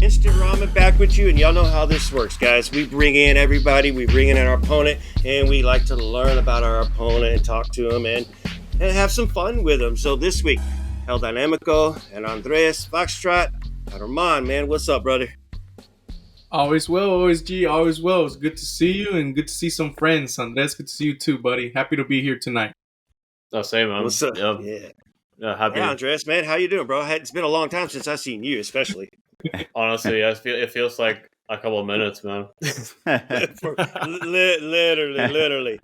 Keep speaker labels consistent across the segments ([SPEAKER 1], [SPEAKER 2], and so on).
[SPEAKER 1] Instant Ramen back with you, and y'all know how this works, guys. We bring in everybody, we bring in our opponent, and we like to learn about our opponent and talk to them and have some fun with them. So this week, El Dynamico and Andres, Foxtrot, and Ramen, man, what's up, brother?
[SPEAKER 2] Always well, always G, always well. It's good to see you and good to see some friends. Andres, good to see you too, buddy. Happy to be here tonight.
[SPEAKER 3] Oh, same, man.
[SPEAKER 1] What's up?
[SPEAKER 3] Yeah.
[SPEAKER 1] Happy. Hey, Andres, man, how you doing, bro? It's been a long time since I've seen you, especially.
[SPEAKER 3] Honestly, it feels like a couple of minutes, man.
[SPEAKER 1] Literally.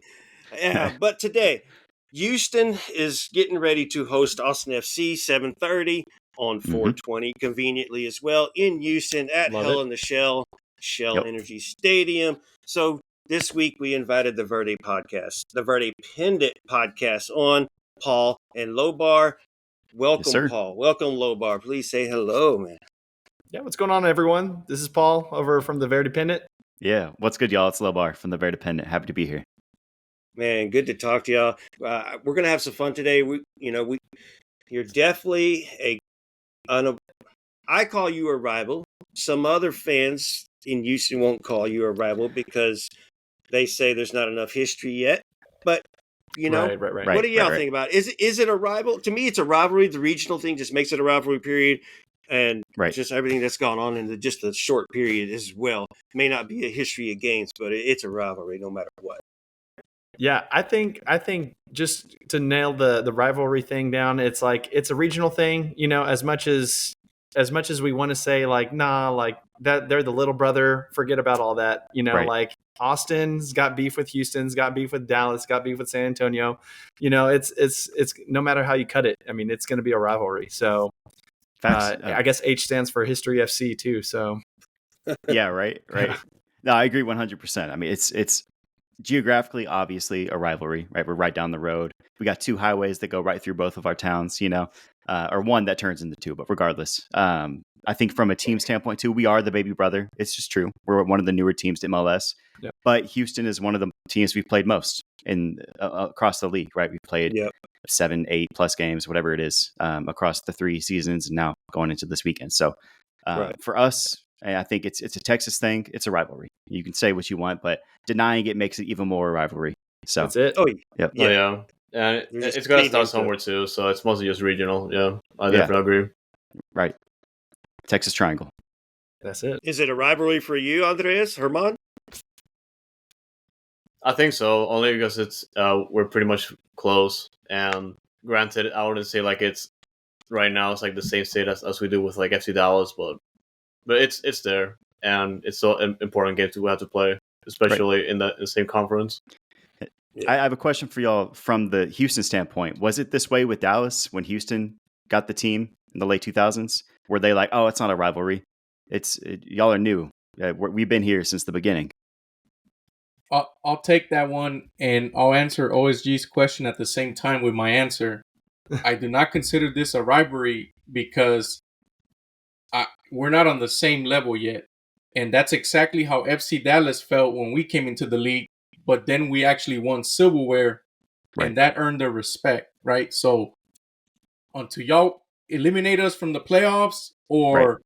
[SPEAKER 1] Yeah, but today, Houston is getting ready to host Austin FC 7:30 on 420, conveniently as well, in Houston at Hell in the Shell Energy Stadium. So this week we invited the Verdependent Podcast on, Paul and Lobar. Welcome,
[SPEAKER 4] yes,
[SPEAKER 1] Paul. Welcome, Lobar. Please say hello, man.
[SPEAKER 5] Yeah, what's going on, everyone? This is Paul over from the Verdependent.
[SPEAKER 4] Yeah, what's good, y'all? It's Lobar from the Verdependent. Happy to be here.
[SPEAKER 1] Man, good to talk to y'all. We're gonna have some fun today. You're definitely I call you a rival. Some other fans in Houston won't call you a rival because they say there's not enough history yet. But
[SPEAKER 5] right.
[SPEAKER 1] What do y'all think about it? Is it a rival? To me, it's a rivalry. The regional thing just makes it a rivalry period. And just everything that's gone on in just a short period as well. May not be a history of games, but it's a rivalry no matter what.
[SPEAKER 5] Yeah, I think just to nail the rivalry thing down, it's like it's a regional thing, as much as we want to say like, nah, like that they're the little brother, forget about all that, like Austin's got beef with Houston's got beef with Dallas, got beef with San Antonio. It's no matter how you cut it. I mean, it's going to be a rivalry. So I guess H stands for History FC too. So
[SPEAKER 4] yeah, right. No, I agree 100%. I mean, it's geographically obviously a rivalry, right? We're right down the road. We got two highways that go right through both of our towns, or one that turns into two. But regardless, I think from a team standpoint too, we are the baby brother. It's just true. We're one of the newer teams to MLS. Yep. But Houston is one of the teams we've played most in across the league, right? We've played 7, 8+ games, whatever it is, across the 3 seasons, and now going into this weekend. So for us, I think it's a Texas thing. It's a rivalry. You can say what you want, but denying it makes it even more a rivalry. So
[SPEAKER 5] that's it.
[SPEAKER 4] Yep.
[SPEAKER 3] Oh, yeah. And it's going to start somewhere too, so it's mostly just regional. Yeah, I definitely agree.
[SPEAKER 4] Right. Texas Triangle.
[SPEAKER 5] That's it.
[SPEAKER 1] Is it a rivalry for you, Andres, Herman?
[SPEAKER 3] I think so, only because it's we're pretty much close. And granted, I wouldn't say like it's right now. It's like the same state as we do with like FC Dallas, but it's there, and it's so important game to have to play, especially in the same conference.
[SPEAKER 4] I have a question for y'all from the Houston standpoint. Was it this way with Dallas when Houston got the team in the late 2000s? Were they like, oh, it's not a rivalry? Y'all are new. We've been here since the beginning.
[SPEAKER 2] I'll take that one, and I'll answer OSG's question at the same time with my answer. I do not consider this a rivalry because we're not on the same level yet. And that's exactly how FC Dallas felt when we came into the league. But then we actually won silverware, and that earned their respect, right? So until y'all eliminate us from the playoffs or,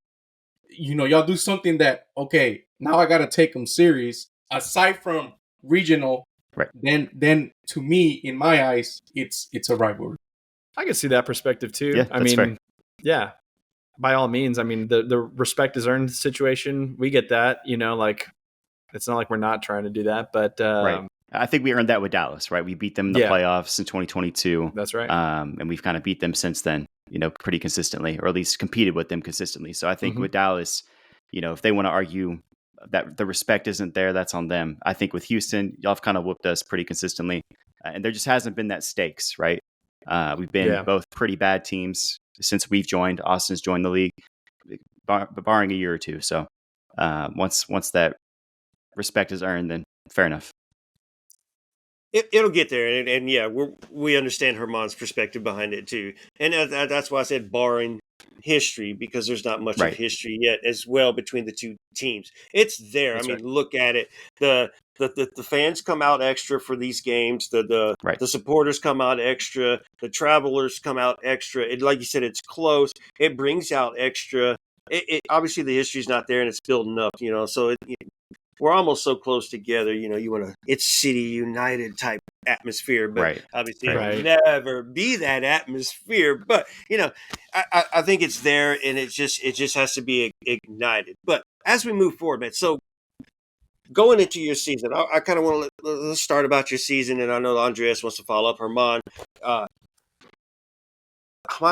[SPEAKER 2] y'all do something that, okay, now I got to take them serious. Aside from regional, then to me, in my eyes, it's a rivalry.
[SPEAKER 5] I can see that perspective too.
[SPEAKER 4] Yeah,
[SPEAKER 5] I mean, by all means. I mean, the respect is earned situation. We get that, like it's not like we're not trying to do that, but
[SPEAKER 4] I think we earned that with Dallas, right? We beat them in the playoffs in 2022.
[SPEAKER 5] That's right.
[SPEAKER 4] And we've kind of beat them since then, pretty consistently, or at least competed with them consistently. So I think with Dallas, if they want to argue that the respect isn't there, that's on them. I think with Houston, y'all have kind of whooped us pretty consistently. And there just hasn't been that stakes, right? We've been both pretty bad teams since we've joined. Austin's joined the league, barring a year or two. So once that respect is earned, then fair enough.
[SPEAKER 1] It'll get there, and we understand Herman's perspective behind it too, and that's why I said barring history, because there's not much of history yet as well between the two teams. It's there. That's I mean, look at it. The fans come out extra for these games. The supporters come out extra. The travelers come out extra. Like you said, it's close. It brings out extra obviously the history's not there and it's building up, so we're almost so close together. You want to, it's City United type atmosphere, but
[SPEAKER 4] Right.
[SPEAKER 1] obviously
[SPEAKER 5] Right.
[SPEAKER 1] it'll never be that atmosphere. But I think it's there, and it just has to be ignited. But as we move forward, man, so going into your season, I kind of want to let's start about your season, and I know Andreas wants to follow up. Herman,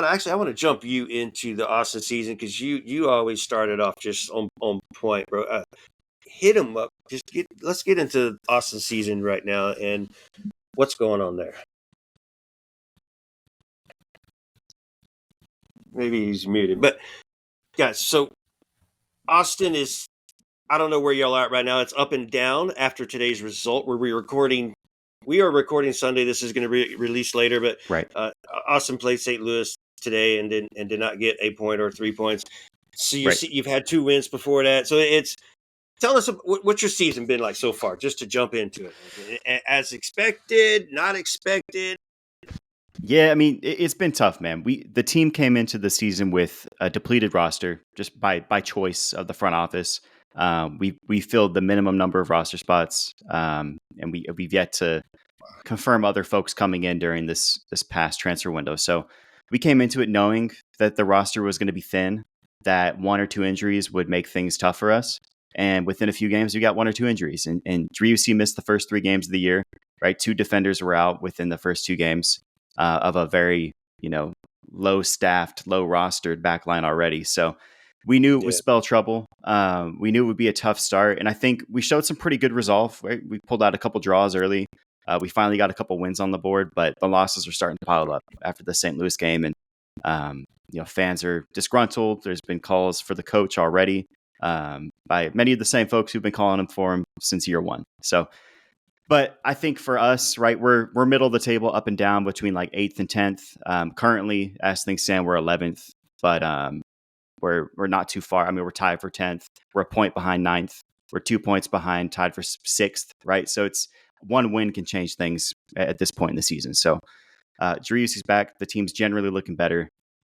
[SPEAKER 1] actually, I want to jump you into the Austin season because you always started off just on point, bro. Hit them up. Let's get into Austin season right now and what's going on there. Maybe he's muted, but guys, so Austin is, I don't know where y'all are at right now. It's up and down after today's result. We are recording Sunday. This is going to be released later, but
[SPEAKER 4] Right.
[SPEAKER 1] Austin played St. Louis today and did not get a point or 3 points. So you've had 2 wins before that. So tell us what's your season been like so far, just to jump into it. As expected, not expected?
[SPEAKER 4] Yeah, I mean, it's been tough, man. The team came into the season with a depleted roster just by choice of the front office. We filled the minimum number of roster spots, and we've yet to confirm other folks coming in during this past transfer window. So we came into it knowing that the roster was going to be thin, that 1 or 2 injuries would make things tough for us. And within a few games, we got 1 or 2 injuries. And Driussi missed the first 3 games of the year, right? 2 defenders were out within the first 2 games of a very, low-staffed, low-rostered backline already. So we knew it would spell trouble. We knew it would be a tough start. And I think we showed some pretty good resolve, right? We pulled out a couple draws early. We finally got a couple wins on the board, but the losses are starting to pile up after the St. Louis game. And, fans are disgruntled. There's been calls for the coach already. By many of the same folks who've been calling him for him since year 1. So, but I think for us, right, we're middle of the table, up and down between like 8th and 10th. Currently, as things stand, we're 11th, but we're not too far. I mean, we're tied for 10th. We're a point behind 9th. We're 2 points behind, tied for 6th, right? So it's 1 win can change things at this point in the season. So Driussi's back. The team's generally looking better.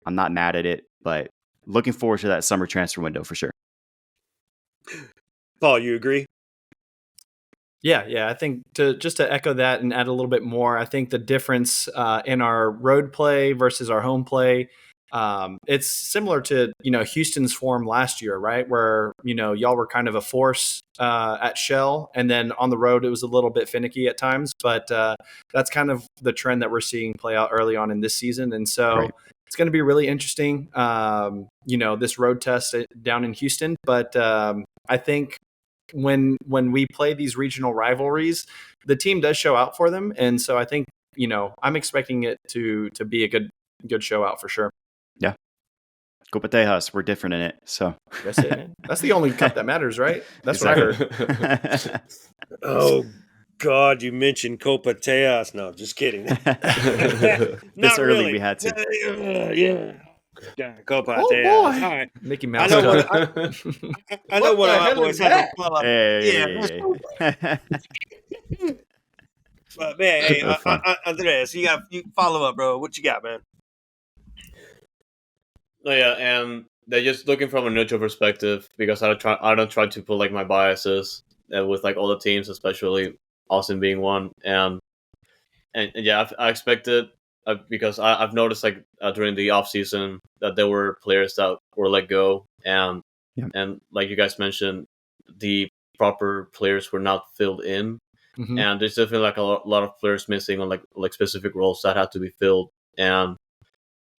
[SPEAKER 4] I'm not mad at it, but looking forward to that summer transfer window for sure.
[SPEAKER 1] Paul, you agree?
[SPEAKER 5] Yeah. I think to echo that and add a little bit more, I think the difference in our road play versus our home play, it's similar to Houston's form last year, right? Where y'all were kind of a force at Shell, and then on the road it was a little bit finicky at times. But that's kind of the trend that we're seeing play out early on in this season, and so. Right. It's going to be really interesting, this road test down in Houston. But I think when we play these regional rivalries, the team does show out for them. And so I think, I'm expecting it to be a good show out for sure.
[SPEAKER 4] Yeah. Copa Tejas, we're different in it. So
[SPEAKER 5] that's it, man. That's the only cup that matters, right? That's exactly. What I heard.
[SPEAKER 1] Oh, God, you mentioned Copa Tejas. No, just kidding.
[SPEAKER 4] This early really. We had
[SPEAKER 1] to. Yeah, Copa Tejas.
[SPEAKER 5] Boy.
[SPEAKER 1] All right.
[SPEAKER 5] Mickey Mouse.
[SPEAKER 1] I know what I always had to follow.
[SPEAKER 4] Hey.
[SPEAKER 1] But man, hey, Andreas, you follow up, bro. What you got, man?
[SPEAKER 3] Oh, yeah, and they're just looking from a neutral perspective because I don't try to put like my biases with like all the teams, especially Austin being one, and yeah, I expected because I've noticed like during the off season that there were players that were let go, and like you guys mentioned, the proper players were not filled in, and there's definitely like a lot of players missing on like specific roles that had to be filled, and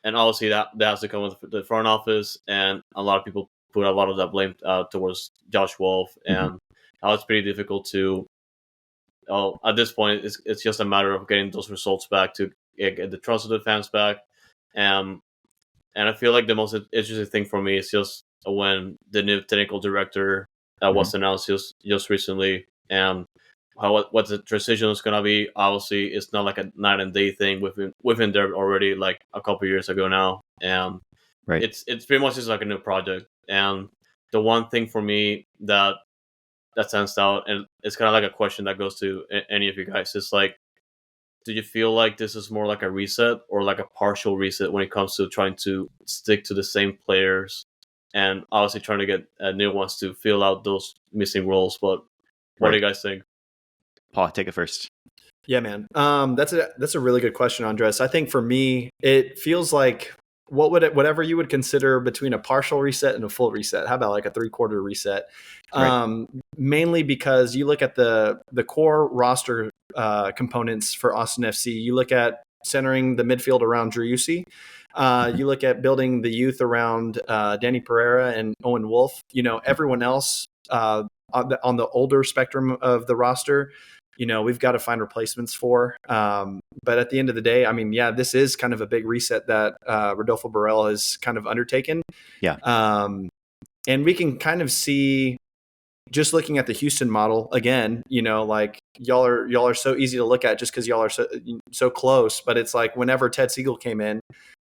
[SPEAKER 3] obviously that has to come with the front office, and a lot of people put a lot of that blame towards Josh Wolf, and now it's pretty difficult to. At this point, it's just a matter of getting those results back to get the trust of the fans back, and I feel like the most interesting thing for me is just when the new technical director was announced just recently, and what the transition is gonna be. Obviously, it's not like a night and day thing. We've been there already like a couple years ago now, and it's pretty much just like a new project. And the one thing for me that stands out, and it's kind of like a question that goes to any of you guys. It's like, do you feel like this is more like a reset or like a partial reset when it comes to trying to stick to the same players and obviously trying to get new ones to fill out those missing roles. But what do you guys think?
[SPEAKER 4] Paul, take it first.
[SPEAKER 5] Yeah, man. That's a really good question, Andres. I think for me, it feels like whatever you would consider between a partial reset and a full reset. How about like a 3/4 reset?
[SPEAKER 4] Right.
[SPEAKER 5] Mainly because you look at the core roster components for Austin FC. You look at centering the midfield around Driussi. You look at building the youth around Danny Pereira and Owen Wolf. Everyone else on the older spectrum of the roster, we've got to find replacements for. But at the end of the day, I mean, yeah, this is kind of a big reset that Rodolfo Borrell has kind of undertaken.
[SPEAKER 4] Yeah.
[SPEAKER 5] And we can kind of see, just looking at the Houston model again, like y'all are so easy to look at just because y'all are so close. But it's like whenever Ted Siegel came in,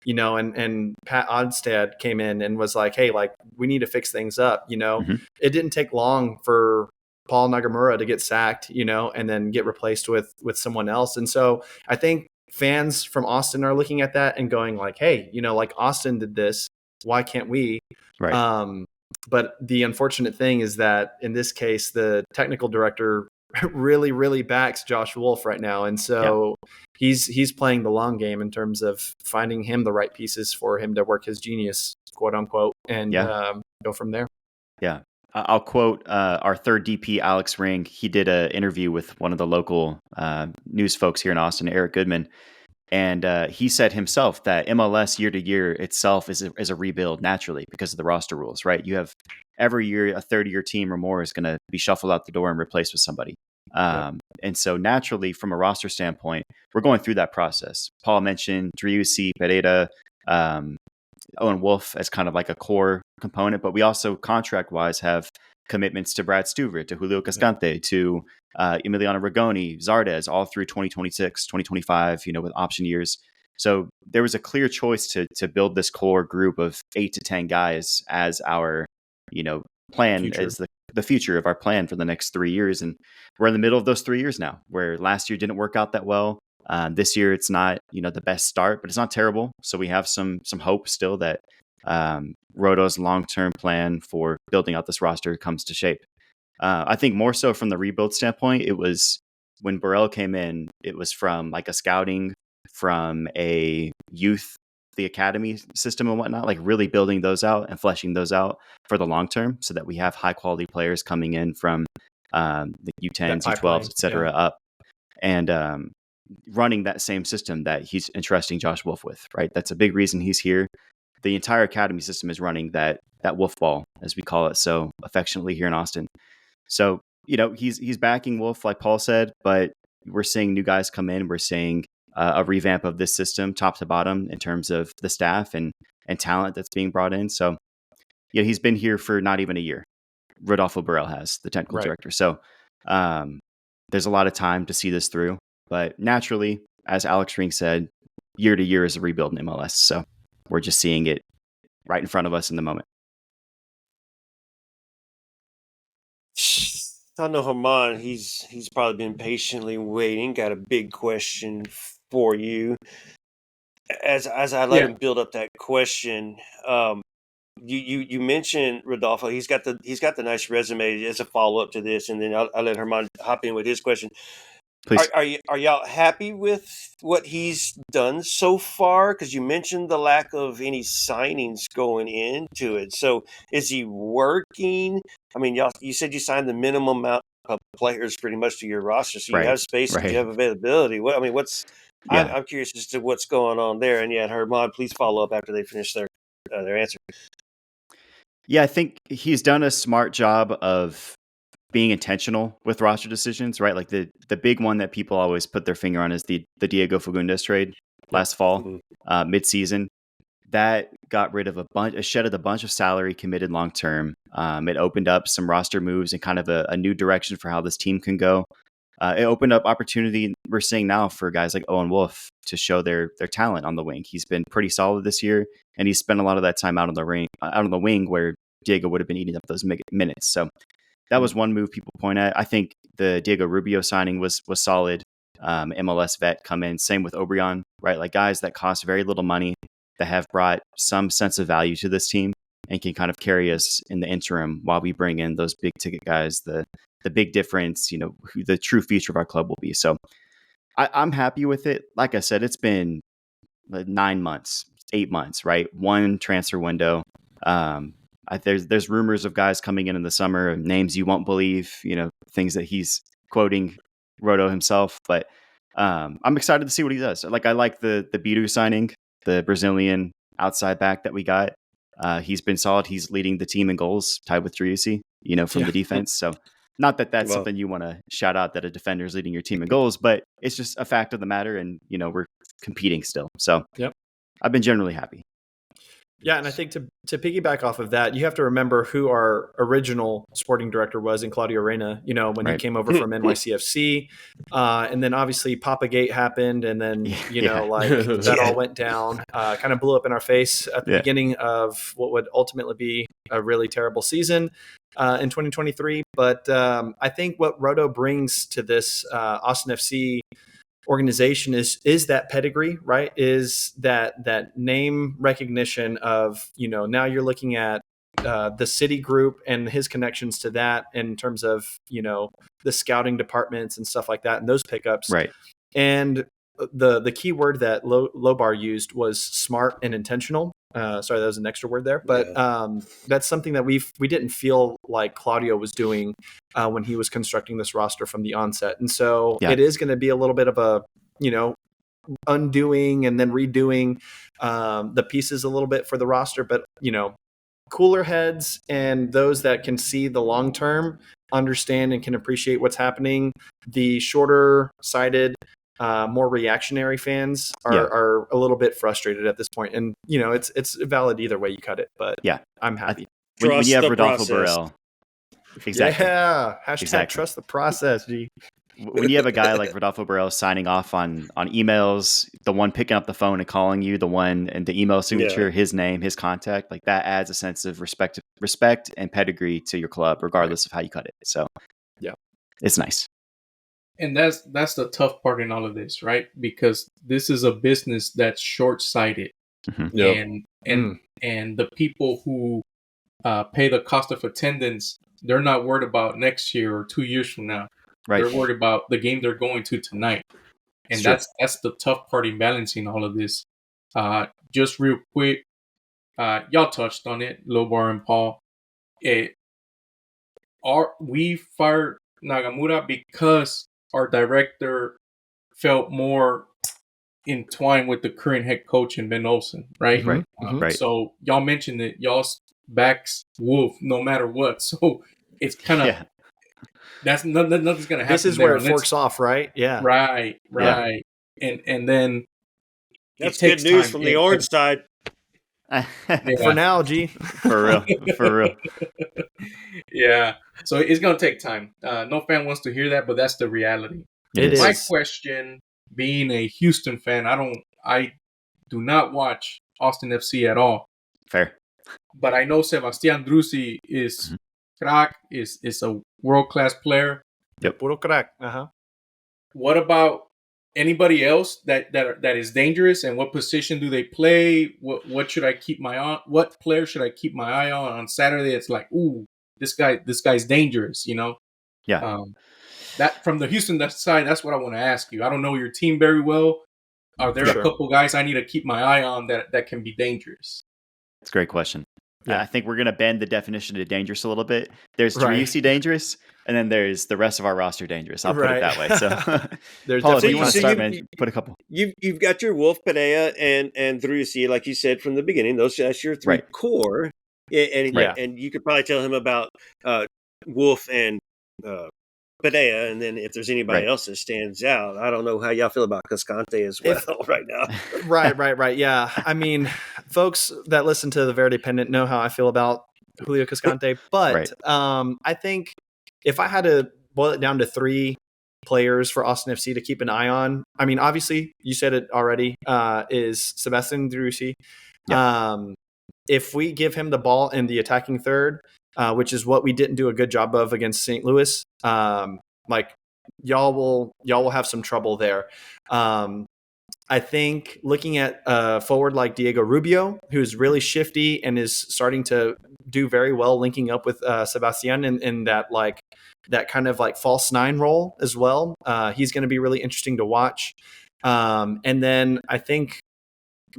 [SPEAKER 5] and Pat Odstad came in and was like, hey, like we need to fix things up. It didn't take long for Paul Nagamura to get sacked, and then get replaced with someone else. And so I think fans from Austin are looking at that and going like, hey, like Austin did this, why can't we?
[SPEAKER 4] Right.
[SPEAKER 5] But the unfortunate thing is that in this case, the technical director really, really backs Josh Wolf right now. And so he's playing the long game in terms of finding him the right pieces for him to work his genius, quote unquote, and go from there.
[SPEAKER 4] Yeah. I'll quote our third DP, Alex Ring. He did an interview with one of the local news folks here in Austin, Eric Goodman. And he said himself that MLS year to year itself is a rebuild naturally because of the roster rules, right? You have every year a 30-year team or more is going to be shuffled out the door and replaced with somebody. And so naturally, from a roster standpoint, we're going through that process. Paul mentioned Driussi, Pereira, Owen Wolf as kind of like a core component, but we also contract-wise have commitments to Brad Stuvert, to Julio Cascante, to Emiliano Rigoni, Zardes, all through 2026, 2025, with option years. So there was a clear choice to build this core group of 8 to 10 guys as our, plan,
[SPEAKER 5] Future.
[SPEAKER 4] as the future of our plan for the next 3 years. And we're in the middle of those 3 years now, where last year didn't work out that well. This year, it's not, the best start, but it's not terrible. So we have some hope still that Roto's long-term plan for building out this roster comes to shape. I think more so from the rebuild standpoint, it was when Borrell came in, it was from like a scouting, from a youth, the academy system and whatnot, like really building those out and fleshing those out for the long term so that we have high quality players coming in from the U10s, U12s, et cetera, up. And running that same system that he's entrusting Josh Wolf with, right? That's a big reason he's here. The entire academy system is running that Wolf ball, as we call it so affectionately here in Austin. So, he's backing Wolf, like Paul said, but we're seeing new guys come in. We're seeing a revamp of this system top to bottom in terms of the staff and talent that's being brought in. So, he's been here for not even a year. Rodolfo Borrell has, the technical director. So there's a lot of time to see this through. But naturally, as Alex Ring said, year to year is a rebuild in MLS. So we're just seeing it right in front of us in the moment.
[SPEAKER 1] I know Herman, he's probably been patiently waiting. Got a big question for you. As I let him build up that question, you mentioned Rodolfo. He's got the nice resume as a follow up to this, and then I'll let Herman hop in with his question.
[SPEAKER 4] Please.
[SPEAKER 1] Are y'all happy with what he's done so far? Because you mentioned the lack of any signings going into it. So is he working? I mean, you said you signed the minimum amount of players pretty much to your roster, so you have space and you have availability. I'm curious as to what's going on there. And Herman, please follow up after they finish their answer.
[SPEAKER 4] Yeah, I think he's done a smart job of being intentional with roster decisions, right? Like the big one that people always put their finger on is the Diego Fagundes trade last fall, mid-season. That got rid of shedded a bunch of salary committed long-term. It opened up some roster moves and kind of a new direction for how this team can go. It opened up opportunity we're seeing now for guys like Owen Wolf to show their talent on the wing. He's been pretty solid this year, and he's spent a lot of that time out on the wing where Diego would have been eating up those minutes. So that was one move people point at. I think the Diego Rubio signing was solid. MLS vet come in. Same with Obrian, right? Like guys that cost very little money that have brought some sense of value to this team and can kind of carry us in the interim while we bring in those big ticket guys, the big difference, who the true future of our club will be. So I'm happy with it. Like I said, it's been 9 months, 8 months, right? One transfer window. There's rumors of guys coming in the summer, names you won't believe, things that he's quoting Roto himself. But I'm excited to see what he does. Like, I like the Bidu signing, the Brazilian outside back that we got. He's been solid. He's leading the team in goals, tied with Driussi, from the defense. So not that that's something you want to shout out, that a defender is leading your team in goals, but it's just a fact of the matter. And, we're competing still. So I've been generally happy.
[SPEAKER 5] Yeah, and I think to piggyback off of that, you have to remember who our original sporting director was in Claudio Reyna, when he came over from NYCFC. And then obviously Papagate happened, and then, that all went down, kind of blew up in our face at the beginning of what would ultimately be a really terrible season in 2023. But I think what Roto brings to this Austin FC organization is that pedigree, right? Is that name recognition of, now you're looking at the City Group and his connections to that in terms of, the scouting departments and stuff like that, and those pickups.
[SPEAKER 4] Right.
[SPEAKER 5] And the key word that Lobar used was smart and intentional. Sorry, that was an extra word there, but that's something that we didn't feel like Claudio was doing when he was constructing this roster from the onset. And so it is going to be a little bit of a, undoing and then redoing the pieces a little bit for the roster. But, cooler heads and those that can see the long term, understand and can appreciate what's happening. The shorter sighted, more reactionary fans are a little bit frustrated at this point. And, it's valid either way you cut it, but I'm happy.
[SPEAKER 4] When you have Rodolfo Borrell. Exactly.
[SPEAKER 5] Yeah. # trust the process, G.
[SPEAKER 4] When you have a guy like Rodolfo Borrell signing off on emails, the one picking up the phone and calling you, the one and the email signature, his name, his contact, like that adds a sense of respect and pedigree to your club, regardless of how you cut it. So it's nice.
[SPEAKER 2] And that's the tough part in all of this, right? Because this is a business that's short-sighted, and the people who pay the cost of attendance, they're not worried about next year or 2 years from now. Right. They're worried about the game they're going to tonight, and that's the tough part in balancing all of this. Just real quick, y'all touched on it, Lobar and Paul. We fired Nagamura because our director felt more entwined with the current head coach in Ben Olsen, right?
[SPEAKER 4] Right. Right.
[SPEAKER 2] So y'all mentioned that y'all's backs Wolf no matter what. So it's kind of nothing's gonna happen.
[SPEAKER 5] This is where it forks off, right? Yeah.
[SPEAKER 2] Right. And then
[SPEAKER 1] that's good news from the orange side.
[SPEAKER 5] For now, G.
[SPEAKER 4] For real.
[SPEAKER 2] Yeah. So it's gonna take time. No fan wants to hear that, but that's the reality.
[SPEAKER 5] It is.
[SPEAKER 2] My question, being a Houston fan, I do not watch Austin FC at all.
[SPEAKER 4] Fair.
[SPEAKER 2] But I know Sebastian Drusi is crack, is a world-class player.
[SPEAKER 4] Yep.
[SPEAKER 5] Puro crack.
[SPEAKER 2] What about anybody else that is dangerous, and what position do they play? What should I keep my eye on? What player should I keep my eye on Saturday? It's like, ooh, this guy's dangerous,
[SPEAKER 4] Yeah.
[SPEAKER 2] That from the Houston side, that's what I want to ask you. I don't know your team very well. Are there a couple guys I need to keep my eye on that can be dangerous?
[SPEAKER 4] That's a great question. Yeah. I think we're going to bend the definition of dangerous a little bit. There's Driussi dangerous, and then there's the rest of our roster dangerous. I'll put it that way. So,
[SPEAKER 5] there's
[SPEAKER 4] Paul, if you want to start, man, put a couple.
[SPEAKER 1] You've got your Wolf, Padea, and Driussi, like you said from the beginning. That's your three core. And you could probably tell him about Wolf and Padea, and then if there's anybody else that stands out, I don't know how y'all feel about Cascante as well right now.
[SPEAKER 5] Right. Yeah. I mean, folks that listen to the Verdependent know how I feel about Julio Cascante, but I think if I had to boil it down to 3 players for Austin FC to keep an eye on, I mean, obviously, you said it already, is Sebastian Driussi. If we give him the ball in the attacking third, which is what we didn't do a good job of against St. Louis, y'all will have some trouble there. I think looking at forward like Diego Rubio, who's really shifty and is starting to do very well linking up with Sebastian in that kind of like false nine role as well. He's going to be really interesting to watch. And then I think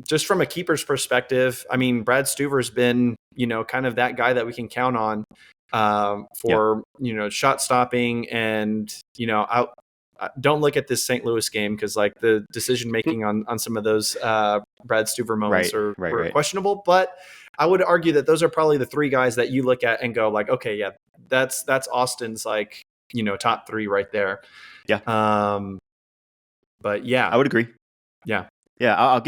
[SPEAKER 5] just from a keeper's perspective, I mean, Brad Stuver's been, kind of that guy that we can count on for, shot stopping and, I don't look at this St. Louis game because like the decision making on some of those Brad Stuver moments were questionable. But I would argue that those are probably the three guys that you look at and go like, okay, yeah, that's Austin's like, top three right there.
[SPEAKER 4] Yeah.
[SPEAKER 5] But yeah,
[SPEAKER 4] I would agree.
[SPEAKER 5] Yeah.
[SPEAKER 4] Yeah. I'll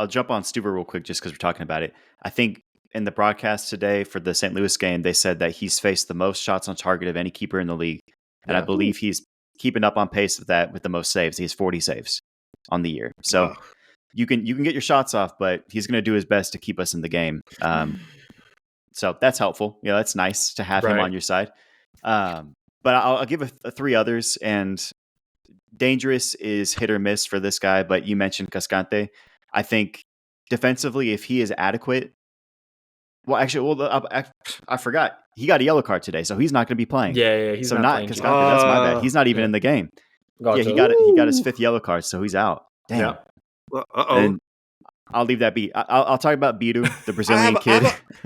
[SPEAKER 4] jump on Stuver real quick just because we're talking about it. I think in the broadcast today for the St. Louis game, they said that he's faced the most shots on target of any keeper in the league. And I believe he's keeping up on pace with that with the most saves. He has 40 saves on the year. So you can get your shots off, but he's going to do his best to keep us in the game. So that's helpful. That's nice to have him on your side. But I'll give a three others, and dangerous is hit or miss for this guy. But you mentioned Cascante. I think defensively, if he is adequate, I forgot. He got a yellow card today, so he's not going to be playing.
[SPEAKER 5] Yeah, he's not playing.
[SPEAKER 4] Cascante, that's my bad. He's not even in the game.
[SPEAKER 3] Gotcha.
[SPEAKER 4] Yeah, he got his fifth yellow card, so he's out. Damn.
[SPEAKER 5] Yeah.
[SPEAKER 1] Well,
[SPEAKER 4] and I'll leave that be. I'll talk about Bidu, the Brazilian kid.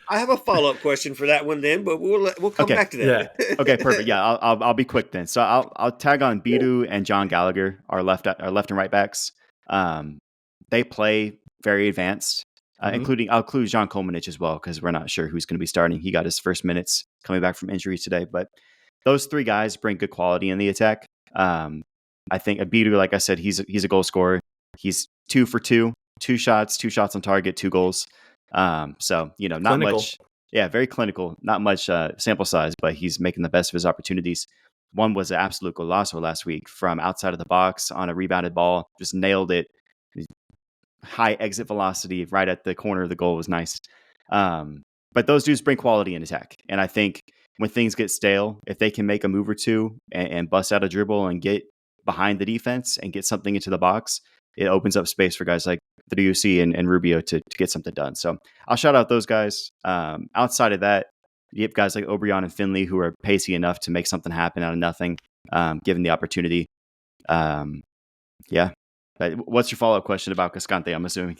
[SPEAKER 1] I have a follow-up question for that one then, but we'll come back to that.
[SPEAKER 5] Yeah.
[SPEAKER 4] Okay, perfect. Yeah, I'll be quick then. So I'll tag on Bidu and John Gallagher, our left and right backs. They play very advanced. Including, I'll include John Kolmanich as well because we're not sure who's going to be starting. He got his first minutes coming back from injury today, but those three guys bring good quality in the attack. I think Abidu, like I said, he's a goal scorer. He's 2 for 2, 2 shots on target, 2 goals. So not
[SPEAKER 5] clinical.
[SPEAKER 4] much. Yeah, very clinical. Not much sample size, but he's making the best of his opportunities. One was an absolute golazo last week from outside of the box on a rebounded ball, just nailed it. High exit velocity right at the corner of the goal was nice. But those dudes bring quality in attack. And I think when things get stale, if they can make a move or two and bust out a dribble and get behind the defense and get something into the box, it opens up space for guys like the WC and Rubio to get something done. So I'll shout out those guys. Outside of that, you have guys like Obrian and Finley who are pacey enough to make something happen out of nothing, given the opportunity. Yeah. But what's your follow-up question about Cascante, I'm assuming?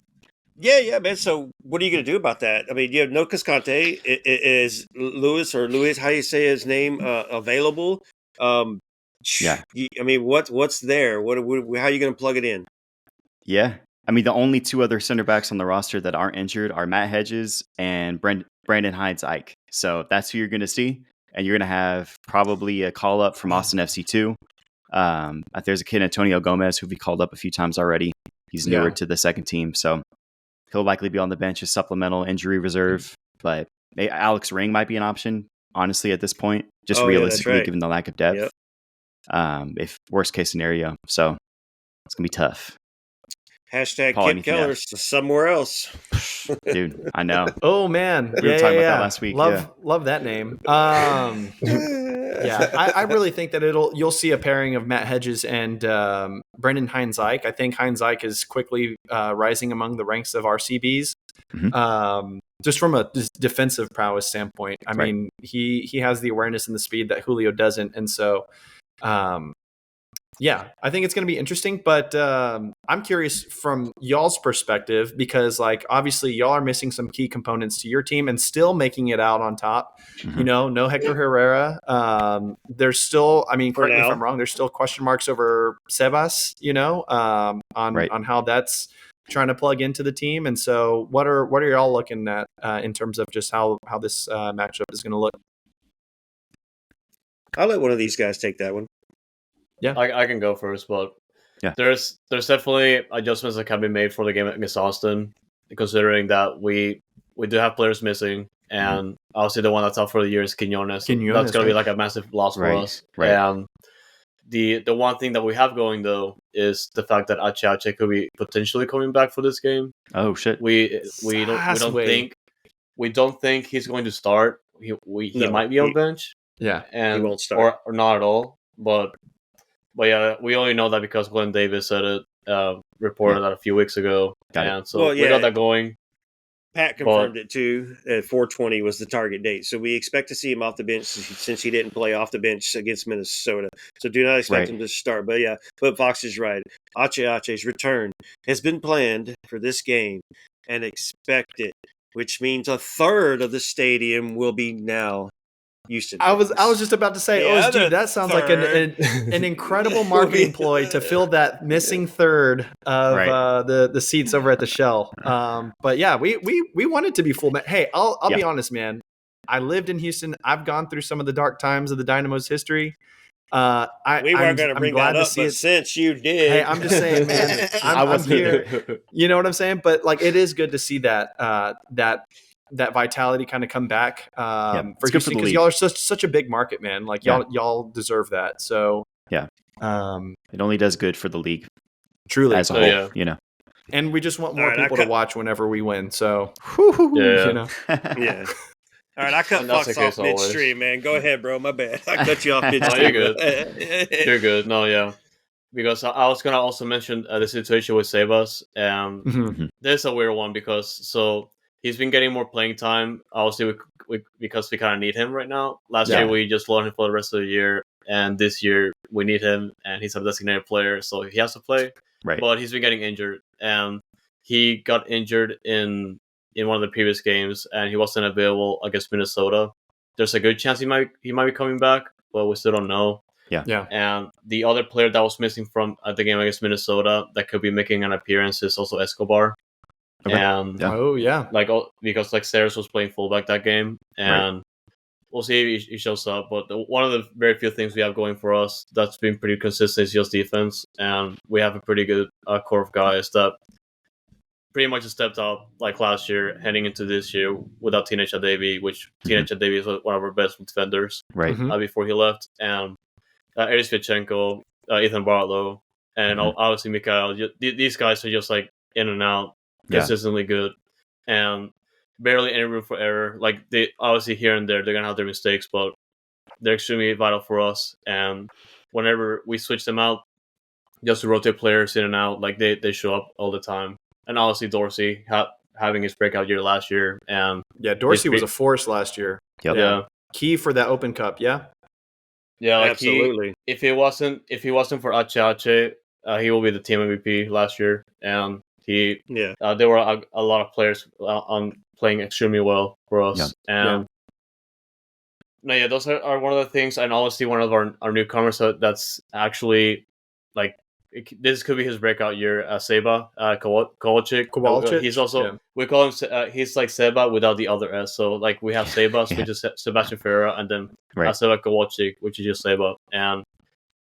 [SPEAKER 1] Yeah, man. So what are you going to do about that? I mean, no Cascante. Is Luis, how you say his name, available?
[SPEAKER 4] Yeah.
[SPEAKER 1] I mean, what's there? How are you going to plug it in?
[SPEAKER 4] Yeah. I mean, the only two other center backs on the roster that aren't injured are Matt Hedges and Brandon Hines-Ike. So that's who you're going to see. And you're going to have probably a call-up from Austin FC 2. There's a kid, Antonio Gomez, who we called up a few times already. He's newer to the second team, so he'll likely be on the bench as supplemental injury reserve. But Alex Ring might be an option, honestly, at this point, just realistically, given the lack of depth. Yep. If worst case scenario, so it's gonna be tough.
[SPEAKER 1] Hashtag Kip Keller somewhere else.
[SPEAKER 4] Dude, I know.
[SPEAKER 5] Oh man,
[SPEAKER 4] we were talking about that last week.
[SPEAKER 5] Love that name. Yeah, I really think that you'll see a pairing of Matt Hedges and Brendan Hines-Ike. I think Hines-Ike is quickly rising among the ranks of RCBs. Just from a defensive prowess standpoint. I mean, he has the awareness and the speed that Julio doesn't, and so. Yeah, I think it's going to be interesting, but I'm curious from y'all's perspective because, like, obviously y'all are missing some key components to your team and still making it out on top. No Hector Herrera. There's still, I mean, correct me if I'm wrong, there's still question marks over Sebas, on how that's trying to plug into the team. And so what are y'all looking at in terms of just how this matchup is going to look?
[SPEAKER 1] I'll let one of these guys take that one.
[SPEAKER 3] Yeah, I can go first, but there's definitely adjustments that can be made for the game against Austin, considering that we do have players missing, and obviously the one that's out for the year is Quinones. That's going to be like a massive loss for us. And the one thing that we have going though is the fact that Ache could be potentially coming back for this game.
[SPEAKER 4] Oh shit!
[SPEAKER 3] We don't think he's going to start. He might be on bench.
[SPEAKER 5] Yeah,
[SPEAKER 3] and
[SPEAKER 1] he won't start
[SPEAKER 3] or not at all, but yeah, we only know that because Glenn Davis said it reported that a few weeks ago, and so we got that going.
[SPEAKER 1] Pat confirmed it too. 420 was the target date, so we expect to see him off the bench since he didn't play off the bench against Minnesota. So do not expect him to start. But Fox is right. Ache's return has been planned for this game and expected, which means a third of the stadium will be now Houston.
[SPEAKER 5] I was just about to say, OSG, that sounds like an incredible marketing ploy to fill that missing third of the seats over at the Shell. But yeah, we want it to be full. Hey, I'll be honest, man. I lived in Houston. I've gone through some of the dark times of the Dynamo's history.
[SPEAKER 1] We weren't going to bring that up, but since you did,
[SPEAKER 5] hey, I'm just saying, man. I'm here. You know what I'm saying? But like, it is good to see that that vitality kind of come back for Houston, because y'all are such a big market, man. Like y'all deserve that. So
[SPEAKER 4] it only does good for the league,
[SPEAKER 5] truly,
[SPEAKER 4] as a whole. You know,
[SPEAKER 5] and we just want more people to watch whenever we win. So
[SPEAKER 1] you know, All right, I cut Fox off midstream, man. Go ahead, bro. My bad. I cut you off midstream.
[SPEAKER 3] No, you're good. You're good. No, yeah. Because I was gonna also mention the situation with Sebas. There's a weird one because he's been getting more playing time, obviously, because we kind of need him right now. Last year, we just loaned him for the rest of the year, and this year, we need him, and he's a designated player, so he has to play.
[SPEAKER 4] Right.
[SPEAKER 3] But he's been getting injured, and he got injured in one of the previous games, and he wasn't available against Minnesota. There's a good chance he might be coming back, but we still don't know.
[SPEAKER 5] Yeah. And
[SPEAKER 3] the other player that was missing from the game against Minnesota that could be making an appearance is also Escobar.
[SPEAKER 4] Okay.
[SPEAKER 3] And because Sayers was playing fullback that game, and we'll see if he shows up. But one of the very few things we have going for us that's been pretty consistent is just defense, and we have a pretty good core of guys that pretty much stepped up like last year, heading into this year without Teenage Adebi, which Teenage Adebi is one of our best defenders before he left, and Eris Vichenko, Ethan Barlow, and obviously Mikhail. These guys are just like in and out. Consistently good, and barely any room for error. Like, they obviously here and there they're gonna have their mistakes, but they're extremely vital for us. And whenever we switch them out, just to rotate players in and out, like they show up all the time. And obviously Dorsey having his breakout year last year, and
[SPEAKER 5] Dorsey was a force last year.
[SPEAKER 3] Yeah,
[SPEAKER 5] key for that Open Cup. Yeah,
[SPEAKER 3] like
[SPEAKER 1] absolutely.
[SPEAKER 3] If he wasn't for Ache, he will be the team MVP last year, and there were a lot of players on playing extremely well for us, and those are one of the things. And obviously one of our newcomers that's actually like this could be his breakout year. Seba Kowalczyk. He's also we call him. He's like Seba without the other S. So like we have Seba, which is Sebastian Ferreira, and then Seba Kowalczyk, which is just Seba, and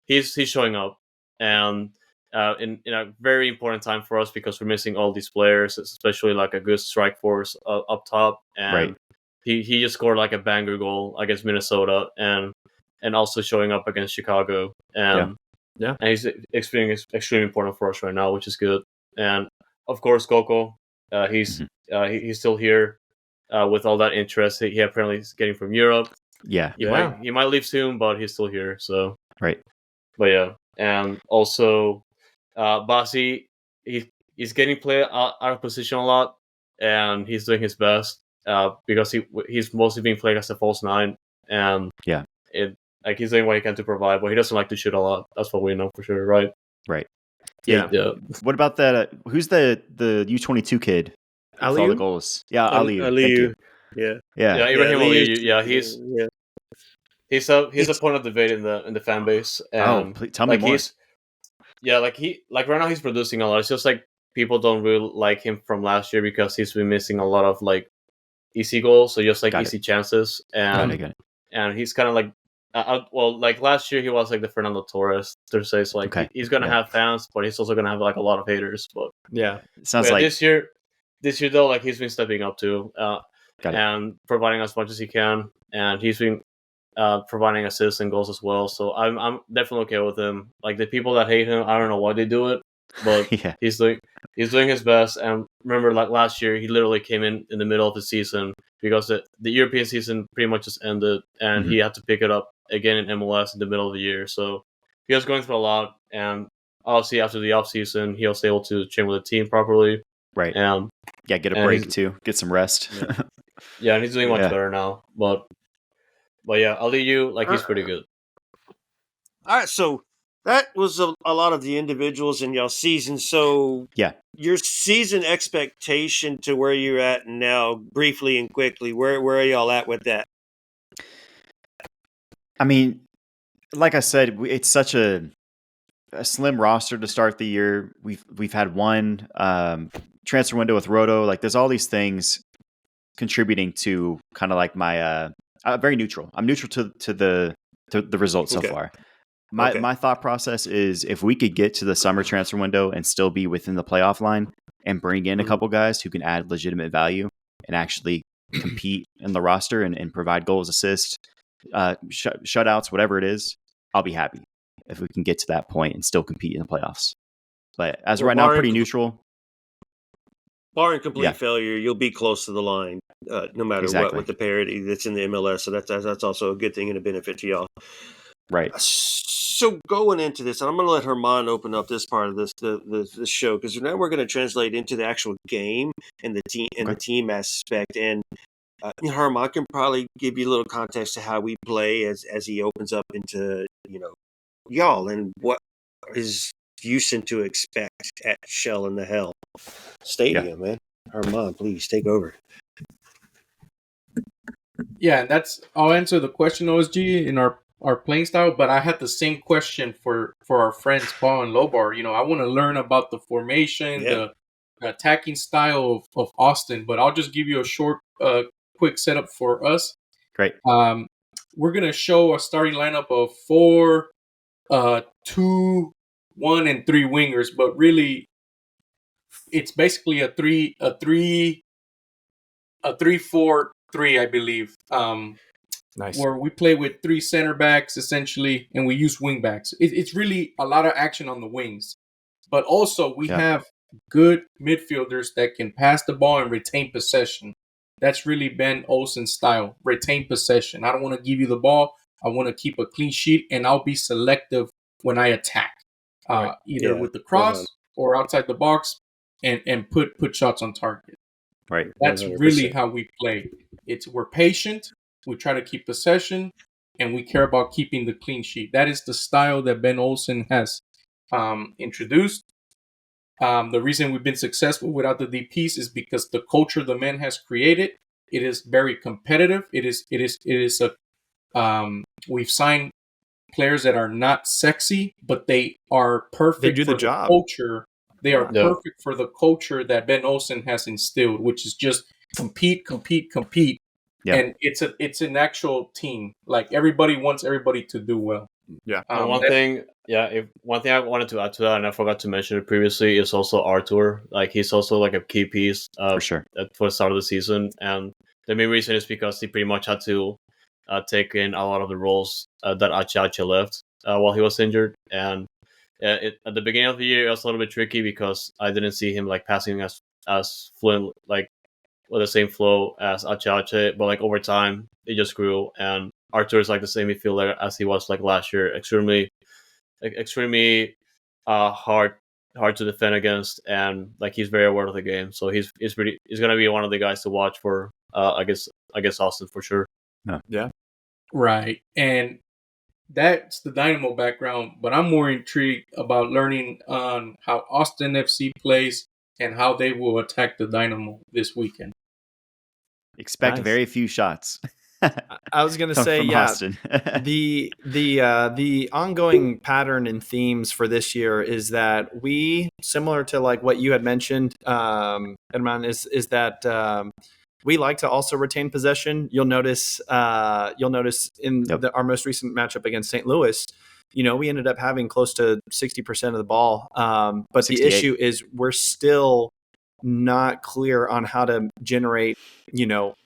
[SPEAKER 3] he's showing up, and in a very important time for us because we're missing all these players, especially like a good strike force up top, and he just scored like a banger goal against Minnesota, and also showing up against Chicago, and he's extremely important for us right now, which is good. And of course Coco, he's still here with all that interest he apparently is getting from Europe. He might leave soon, but he's still here, so but and also Basi, he's getting play out of position a lot, and he's doing his best because he's mostly being played as a false nine, and he's doing what he can to provide, but he doesn't like to shoot a lot. That's what we know for sure, right?
[SPEAKER 4] Yeah. What about that? Who's the U22 kid? With all the goals.
[SPEAKER 1] Aliyu.
[SPEAKER 3] Ibrahim Aliyu. He's a point of debate in the fan base. And
[SPEAKER 4] tell me more.
[SPEAKER 3] Right now he's producing a lot. It's just like people don't really like him from last year because he's been missing a lot of like easy goals, so just like easy chances, and he's kind of like like last year he was like the Fernando Torres. There's like he's gonna have fans, but he's also gonna have like a lot of haters. But
[SPEAKER 4] sounds like
[SPEAKER 3] this year though, like he's been stepping up too, and providing as much as he can, and he's been providing assists and goals as well. So I'm definitely okay with him. Like the people that hate him, I don't know why they do it, but he's doing his best. And remember, like last year, he literally came in the middle of the season because the European season pretty much just ended, and he had to pick it up again in MLS in the middle of the year. So he was going through a lot, and obviously after the offseason, he was able to train with the team properly.
[SPEAKER 4] Right.
[SPEAKER 3] And
[SPEAKER 4] Yeah, get a
[SPEAKER 3] and
[SPEAKER 4] break
[SPEAKER 3] he's-
[SPEAKER 4] too. Get some rest.
[SPEAKER 3] yeah, and he's doing much
[SPEAKER 4] Yeah.
[SPEAKER 3] better now. But yeah, I'll leave you like he's pretty good.
[SPEAKER 1] All right, so that was a lot of the individuals in y'all season. So
[SPEAKER 4] Yeah.
[SPEAKER 1] your season expectation to where you're at now, briefly and quickly, where are y'all at with that?
[SPEAKER 4] I mean, like I said, it's such a slim roster to start the year. We've had one transfer window with Roto. Like, there's all these things contributing to kind of like my very neutral. I'm neutral to the results so
[SPEAKER 1] Okay.
[SPEAKER 4] far.
[SPEAKER 1] Okay.
[SPEAKER 4] My thought process is if we could get to the summer transfer window and still be within the playoff line and bring in a
[SPEAKER 1] Mhm.
[SPEAKER 4] couple guys who can add legitimate value and actually compete in the roster and provide goals, assists, shutouts, whatever it is, I'll be happy if we can get to that point and still compete in the playoffs. But as of
[SPEAKER 1] Well,
[SPEAKER 4] right now,
[SPEAKER 1] barring-
[SPEAKER 4] pretty neutral.
[SPEAKER 1] Barring complete
[SPEAKER 4] Yeah.
[SPEAKER 1] failure, you'll be close to the line, no matter what,
[SPEAKER 4] Exactly.
[SPEAKER 1] with the parity that's in the MLS. So that's also a good thing and a benefit to y'all.
[SPEAKER 4] Right.
[SPEAKER 1] So going into this, and I'm going to let Herman open up this part of this show, because now we're going to translate into the actual game and the team aspect. And Herman can probably give you a little context to how we play as he opens up into y'all and what is Houston to expect at Shell in the Hell Stadium, man. Herman, please take over.
[SPEAKER 2] Yeah, and I'll answer the question, OSG, in our playing style, but I had the same question for our friends Paul and Lobar. I want to learn about the formation, the attacking style of Austin, but I'll just give you a short, quick setup for us.
[SPEAKER 4] Great.
[SPEAKER 2] We're going to show a starting lineup of 4, 2, 1, and 3 wingers, but really it's basically a 3-4-3, I believe.
[SPEAKER 5] Nice.
[SPEAKER 2] Where we play with 3 center backs essentially, and we use wing backs. It's really a lot of action on the wings, but also we have good midfielders that can pass the ball and retain possession. That's really Ben Olsen's style: retain possession. I don't want to give you the ball. I want to keep a clean sheet, and I'll be selective when I attack, either with the cross or outside the box, and put shots on target.
[SPEAKER 4] Right.
[SPEAKER 2] That's
[SPEAKER 1] 100%.
[SPEAKER 2] really how we play. We're patient. We try to keep possession, and we care about keeping the clean sheet. That is the style that Ben Olsen has introduced. The reason we've been successful without the DPs is because the culture the man has created. It is very competitive. We've signed players that are not sexy, but they are perfect.
[SPEAKER 5] They do the
[SPEAKER 2] for
[SPEAKER 5] job.
[SPEAKER 2] Culture. They are
[SPEAKER 3] Yeah.
[SPEAKER 2] perfect for the culture that Ben Olsen has instilled, which is just compete.
[SPEAKER 4] Yeah.
[SPEAKER 2] And it's an actual team. Like, everybody wants everybody to do well.
[SPEAKER 5] Yeah.
[SPEAKER 3] And one thing I wanted to add to that, and I forgot to mention it previously, is also Artur. Like, he's also like a key piece
[SPEAKER 4] For sure.
[SPEAKER 3] for the start of the season, and the main reason is because he pretty much had to take in a lot of the roles that Achacha left while he was injured. And at the beginning of the year, it was a little bit tricky because I didn't see him like passing as fluent, like with the same flow as Achacha. But like over time, it just grew, and Artur is like the same midfielder as he was like last year. Extremely hard to defend against, and like he's very aware of the game. So he's gonna be one of the guys to watch for. I guess Austin for sure.
[SPEAKER 2] Right. And that's the Dynamo background, but I'm more intrigued about learning on how Austin FC plays and how they will attack the Dynamo this weekend.
[SPEAKER 4] Expect
[SPEAKER 5] Nice.
[SPEAKER 4] very few shots.
[SPEAKER 5] I was gonna
[SPEAKER 4] come
[SPEAKER 5] say,
[SPEAKER 4] from
[SPEAKER 5] yeah,
[SPEAKER 4] Austin.
[SPEAKER 5] the ongoing pattern and themes for this year is that we, similar to like what you had mentioned, Herman, is that we like to also retain possession. You'll notice in our most recent matchup against St. Louis, we ended up having close to 60% of the ball. But
[SPEAKER 4] 68.
[SPEAKER 5] the issue is we're still not clear on how to generate,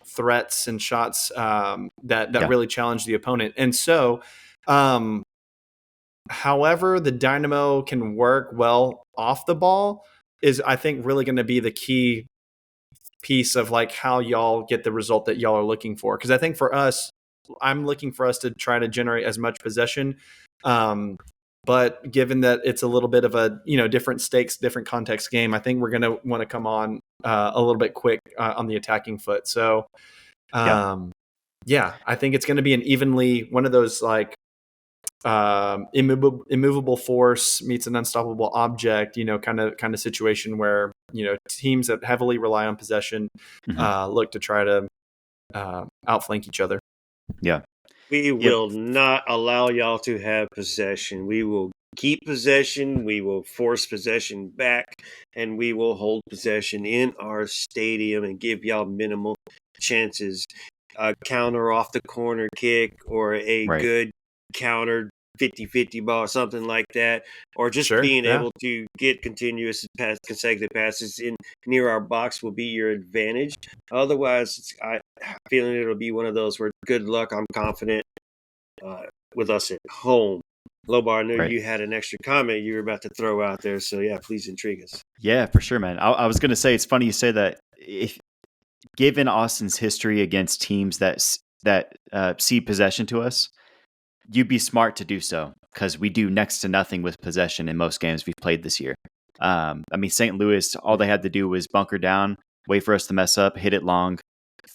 [SPEAKER 5] threats and shots that really challenge the opponent. And so, however the Dynamo can work well off the ball is, I think, really going to be the key piece of like how y'all get the result that y'all are looking for. Because I think for us, I'm looking for us to try to generate as much possession But given that it's a little bit of a different stakes, different context game, I think we're going to want to come on a little bit quick on the attacking foot. So, I think it's going to be an evenly one of those like immovable force meets an unstoppable object, kind of situation where teams that heavily rely on possession look to try to outflank each other.
[SPEAKER 4] Yeah.
[SPEAKER 1] We will not allow y'all to have possession. We will keep possession. We will force possession back, and we will hold possession in our stadium and give y'all minimal chances. A counter off the corner kick or a good counter 50-50 ball, something like that, or just being able to get continuous consecutive passes in near our box will be your advantage. Otherwise, I'm feeling it'll be one of those where good luck. I'm confident with us at home. Lobar, I knew you had an extra comment you were about to throw out there, so yeah, please intrigue us.
[SPEAKER 4] Yeah, for sure, man. I was going to say, it's funny you say that. If given Austin's history against teams that cede possession to us, you'd be smart to do so because we do next to nothing with possession in most games we've played this year. St. Louis, all they had to do was bunker down, wait for us to mess up, hit it long,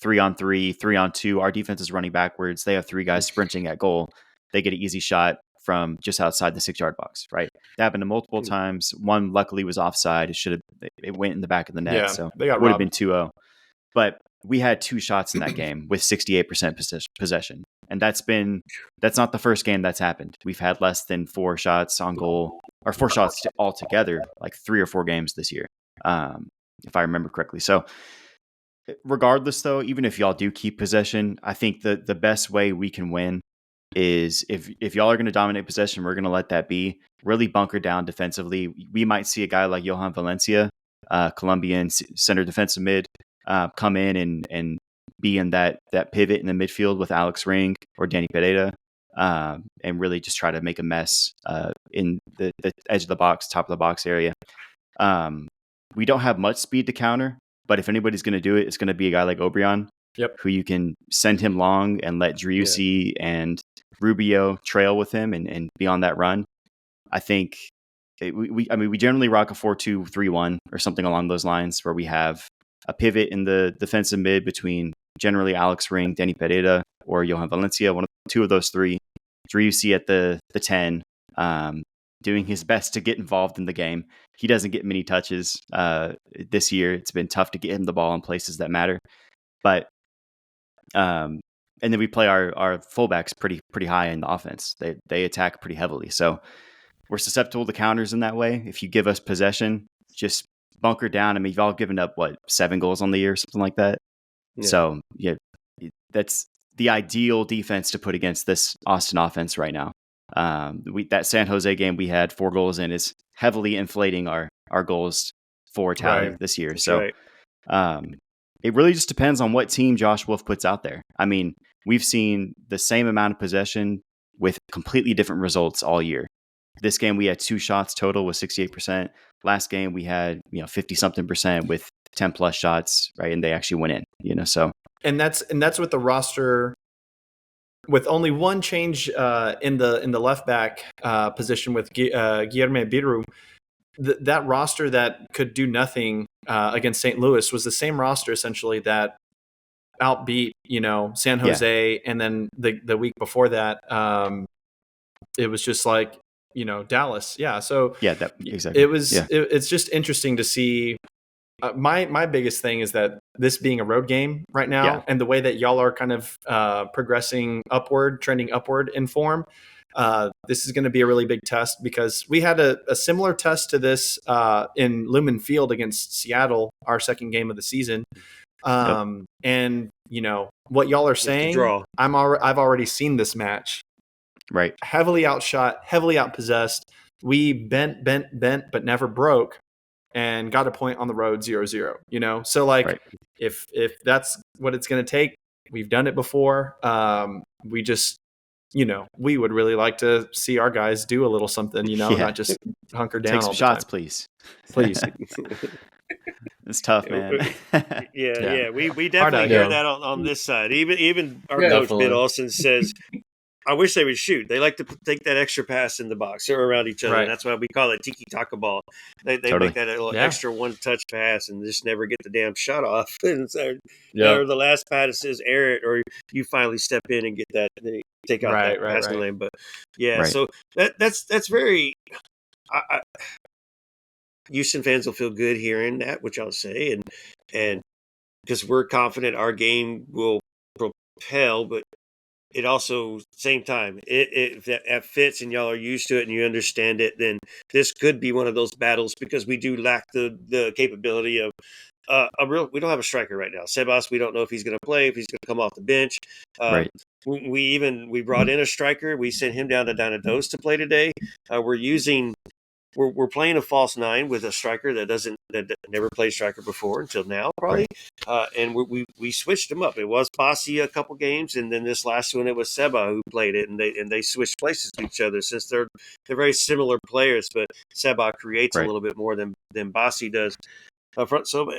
[SPEAKER 4] 3-on-3, 3-on-2. Our defense is running backwards. They have three guys sprinting at goal. They get an easy shot from just outside the 6-yard box, right? That happened multiple times. One luckily was offside. It went in the back of the net, so it would have been 2-0. But we had 2 shots in that game with 68% possession. And that's not the first game that's happened. We've had less than 4 shots on goal, or 4 shots altogether, like 3 or 4 games this year, if I remember correctly. So regardless, though, even if y'all do keep possession, I think the best way we can win is if y'all are going to dominate possession, we're going to let that be. Really bunker down defensively. We might see a guy like Johan Valencia, Colombian center defensive mid, come in and be in that pivot in the midfield with Alex Ring or Danny Pereira, and really just try to make a mess in the edge of the box, top of the box area. We don't have much speed to counter, but if anybody's going to do it, it's going to be a guy like Obrian, who you can send him long and let Driussi and Rubio trail with him and be on that run. I think we generally rock a 4-2-3-1 or something along those lines where we have a pivot in the defensive mid between generally Alex Ring, Danny Pereira, or Johan Valencia, two of those three. Driussi at the 10, doing his best to get involved in the game. He doesn't get many touches this year. It's been tough to get him the ball in places that matter. But and then we play our fullbacks pretty high in the offense. They attack pretty heavily. So we're susceptible to counters in that way. If you give us possession, just bunker down. I mean, you've all given up 7 goals on the year, something like that. Yeah. So yeah, that's the ideal defense to put against this Austin offense right now. That San Jose game we had 4 goals in is heavily inflating our goals for tally this year. That's so it really just depends on what team Josh Wolf puts out there. I mean, we've seen the same amount of possession with completely different results all year. This game we had 2 shots total with 68%. Last game we had 50-something% with 10 plus shots, right? And they actually went in, so.
[SPEAKER 5] And that's with the roster with only one change in the left back position with Guilherme Biru. That roster that could do nothing against St. Louis was the same roster essentially that outbeat San Jose, and then the week before that it was just like Dallas. So
[SPEAKER 4] exactly.
[SPEAKER 5] It was it's just interesting to see. My biggest thing is that this being a road game right now, and the way that y'all are kind of progressing upward, trending upward in form. This is going to be a really big test because we had a similar test to this in Lumen Field against Seattle, our second game of the season. And what y'all are saying, I've already seen this match.
[SPEAKER 4] Right.
[SPEAKER 5] Heavily outshot, heavily outpossessed. We bent, but never broke, and got a point on the road 0-0. So if that's what it's going to take, we've done it before. We just. We would really like to see our guys do a little something, not just hunker down.
[SPEAKER 4] Take some shots, please. It's tough, man.
[SPEAKER 1] We definitely hear that on this side. Even our coach, Bid Olsen, says, I wish they would shoot. They like to take that extra pass in the box or around each other.
[SPEAKER 5] Right.
[SPEAKER 1] And that's why we call it tiki taka ball. They
[SPEAKER 4] Totally.
[SPEAKER 1] make that a little
[SPEAKER 5] Yeah.
[SPEAKER 1] extra one touch pass and just never get the damn shot off. And so,
[SPEAKER 3] Yeah.
[SPEAKER 1] or the last pass is air it, or you finally step in and get that, and then you take out that passing lane. But yeah,
[SPEAKER 4] Right.
[SPEAKER 1] so that's very. Houston fans will feel good hearing that, which I'll say, and because we're confident our game will propel, but it also same time if that fits and y'all are used to it and you understand it, then this could be one of those battles because we do lack the capability of we don't have a striker right now. Sebas, we don't know if he's going to play, if he's going to come off the bench.
[SPEAKER 4] Right.
[SPEAKER 1] We brought in a striker. We sent him down to Dynados to play today. We're playing a false nine with a striker that never played striker before until now, probably. And we switched them up. It was Bassi a couple games, and then this last one it was Seba who played it, and they switched places with each other since they're very similar players, but Seba creates a little bit more than Bassi does up front. So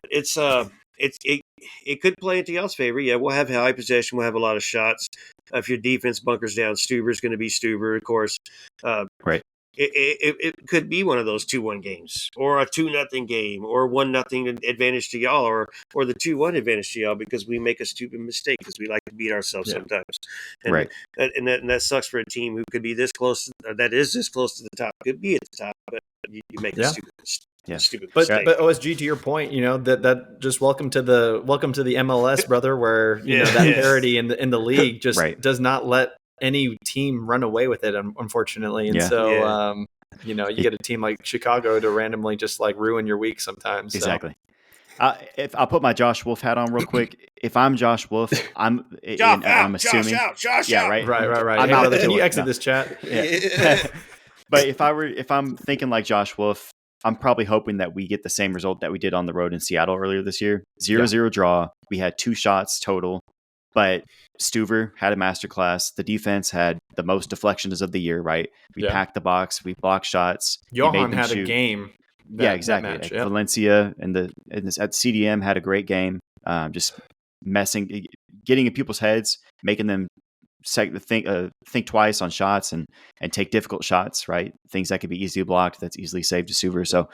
[SPEAKER 1] it could play into y'all's favor. Yeah, we'll have high possession. We'll have a lot of shots. If your defense bunkers down, Stuber's going to be Stuber, of course.
[SPEAKER 4] Right.
[SPEAKER 1] It could be one of those 2-1 games, or a 2-0 game, or 1-0 advantage to y'all, or the 2-1 advantage to y'all because we make a stupid mistake because we like to beat ourselves sometimes. And,
[SPEAKER 4] Right.
[SPEAKER 1] And that sucks for a team who could be this close, or that is this close to the top, could be at the top, but you make a stupid mistake.
[SPEAKER 5] But OSG, to your point, that just welcome to the MLS, brother, where that parity in the league just does not let any team run away with it, unfortunately. And you get a team like Chicago to randomly just like ruin your week sometimes.
[SPEAKER 4] Exactly. If I'll put my Josh Wolf hat on real quick. If I'm Josh Wolf, I'm assuming.
[SPEAKER 1] Josh
[SPEAKER 4] yeah,
[SPEAKER 1] out.
[SPEAKER 4] right.
[SPEAKER 5] Right.
[SPEAKER 4] I'm
[SPEAKER 5] Hey,
[SPEAKER 4] out
[SPEAKER 5] brother, can
[SPEAKER 4] to
[SPEAKER 5] you
[SPEAKER 4] it.
[SPEAKER 5] exit
[SPEAKER 4] No.
[SPEAKER 5] this chat?
[SPEAKER 4] Yeah. But if I'm thinking like Josh Wolf, I'm probably hoping that we get the same result that we did on the road in Seattle earlier this year. 0-0 draw. We had 2 shots total, but Stuver had a masterclass. The defense had the most deflections of the year, right? We packed the box. We blocked shots.
[SPEAKER 5] Johan had a game.
[SPEAKER 4] Exactly.
[SPEAKER 5] That match,
[SPEAKER 4] Valencia and at CDM had a great game. Just messing, getting in people's heads, making them think twice on shots and take difficult shots, right? Things that could be easily blocked, that's easily saved to Suver. So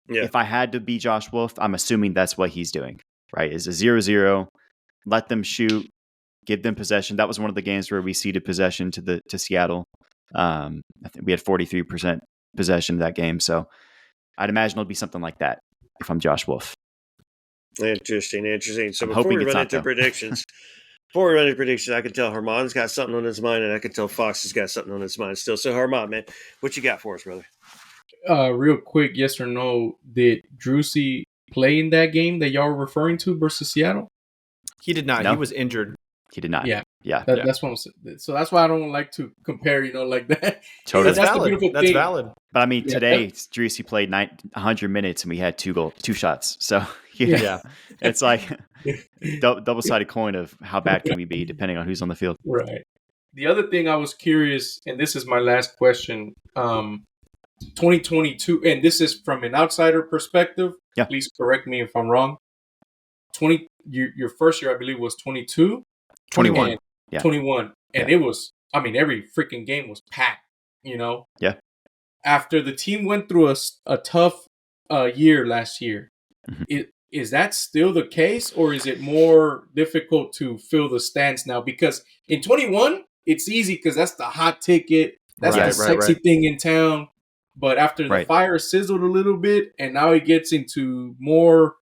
[SPEAKER 4] if I had to be Josh Wolf, I'm assuming that's what he's doing, right? Is a 0-0, let them shoot, give them possession. That was one of the games where we ceded possession to Seattle. I think we had 43% possession of that game. So I'd imagine it'll be something like that if I'm Josh Wolf.
[SPEAKER 1] Interesting. So
[SPEAKER 4] I'm
[SPEAKER 1] before
[SPEAKER 4] hoping
[SPEAKER 1] we
[SPEAKER 4] it's
[SPEAKER 1] run
[SPEAKER 4] not,
[SPEAKER 1] into
[SPEAKER 4] though.
[SPEAKER 1] predictions, I can tell Herman's got something on his mind, and I can tell Fox has got something on his mind still. So Herman, man, what you got for us, brother?
[SPEAKER 2] Real quick, yes or no, did Drusy play in that game that y'all were referring to versus Seattle?
[SPEAKER 5] He did not.
[SPEAKER 4] No.
[SPEAKER 5] He was injured.
[SPEAKER 4] He did not.
[SPEAKER 2] Yeah.
[SPEAKER 4] Yeah.
[SPEAKER 2] That's what I'm saying. So that's why I don't like to compare, like that.
[SPEAKER 4] Totally.
[SPEAKER 5] That's
[SPEAKER 2] the
[SPEAKER 5] valid.
[SPEAKER 2] beautiful
[SPEAKER 5] That's
[SPEAKER 2] thing.
[SPEAKER 5] valid.
[SPEAKER 4] But I mean, today, Drusy played 100 minutes and we had 2 shots. So,
[SPEAKER 5] Yeah.
[SPEAKER 4] It's like double-sided coin of how bad can we be depending on who's on the field.
[SPEAKER 2] Right. The other thing I was curious, and this is my last question, 2022, and this is from an outsider perspective.
[SPEAKER 4] Yeah.
[SPEAKER 2] Please correct me if I'm wrong. Your first year, I believe, was 22?
[SPEAKER 5] 21.
[SPEAKER 2] And
[SPEAKER 4] Yeah.
[SPEAKER 2] 21. And it was, every freaking game was packed,
[SPEAKER 4] Yeah.
[SPEAKER 2] After the team went through a tough year last year, is that still the case, or is it more difficult to fill the stands now? Because in 21, it's easy because that's the hot ticket. That's the sexy thing in town. But after the fire sizzled a little bit, and now it gets into more,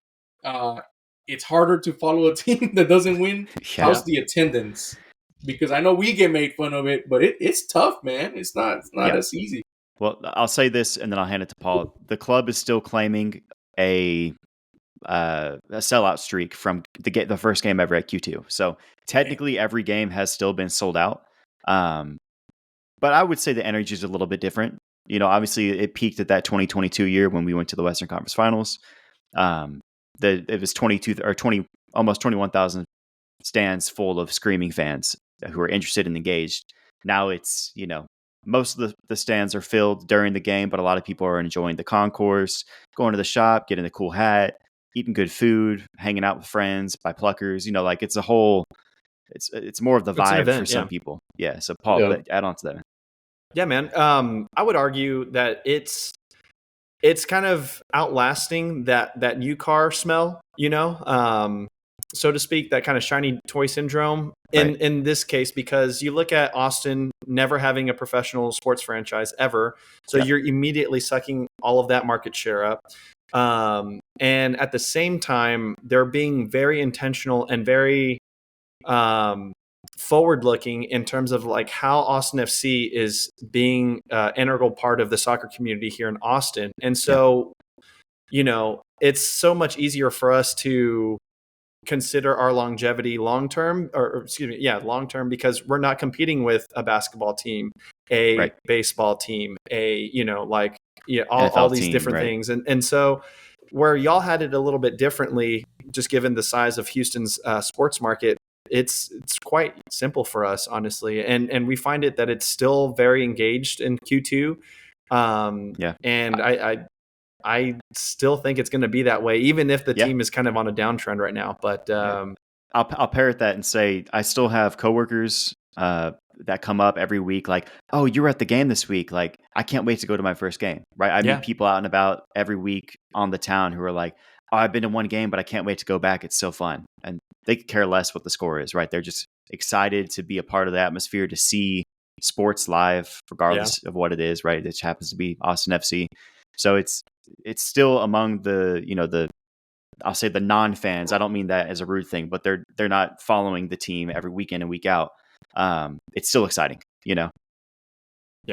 [SPEAKER 2] it's harder to follow a team that doesn't win.
[SPEAKER 4] Yeah.
[SPEAKER 2] How's the attendance? Because I know we get made fun of it, but it's tough, man. It's not as easy.
[SPEAKER 4] Well, I'll say this, and then I'll hand it to Paul. The club is still claiming a sellout streak from the first game ever at Q2. So technically, every game has still been sold out. But I would say the energy is a little bit different. Obviously, it peaked at that 2022 year when we went to the Western Conference Finals. It was 22 or 20, almost 21,000 stands full of screaming fans who are interested and engaged. Now it's most of the stands are filled during the game, but a lot of people are enjoying the concourse, going to the shop, getting a cool hat, eating good food, hanging out with friends by Pluckers. It's a whole, it's more of the vibe
[SPEAKER 5] event,
[SPEAKER 4] for some people. Yeah. So Paul,
[SPEAKER 3] Yeah.
[SPEAKER 4] add on to that.
[SPEAKER 5] Yeah, man. I would argue that it's kind of outlasting that new car smell, so to speak, that kind of shiny toy syndrome in this case, because you look at Austin never having a professional sports franchise ever. So you're immediately sucking all of that market share up. And at the same time, they're being very intentional and very forward looking in terms of like how Austin FC is being integral part of the soccer community here in Austin. And so, it's so much easier for us to consider our longevity long term, long term, because we're not competing with a basketball team, a baseball team, all these
[SPEAKER 4] team,
[SPEAKER 5] different things. And so where y'all had it a little bit differently, just given the size of Houston's sports market, it's quite simple for us, honestly. And we find it that it's still very engaged in Q2. And I still think it's going to be that way, even if the team is kind of on a downtrend right now. But
[SPEAKER 4] I'll parrot that and say I still have coworkers that come up every week, like, "Oh, you were at the game this week. Like, I can't wait to go to my first game." Right? I meet people out and about every week on the town who are like, "Oh, I've been to one game, but I can't wait to go back. It's so fun." And they could care less what the score is, right? They're just excited to be a part of the atmosphere, to see sports live, regardless of what it is, right? It happens to be Austin FC. So it's still among the I'll say the non-fans. I don't mean that as a rude thing, but they're not following the team every weekend and week out. It's still exciting,
[SPEAKER 5] Yeah.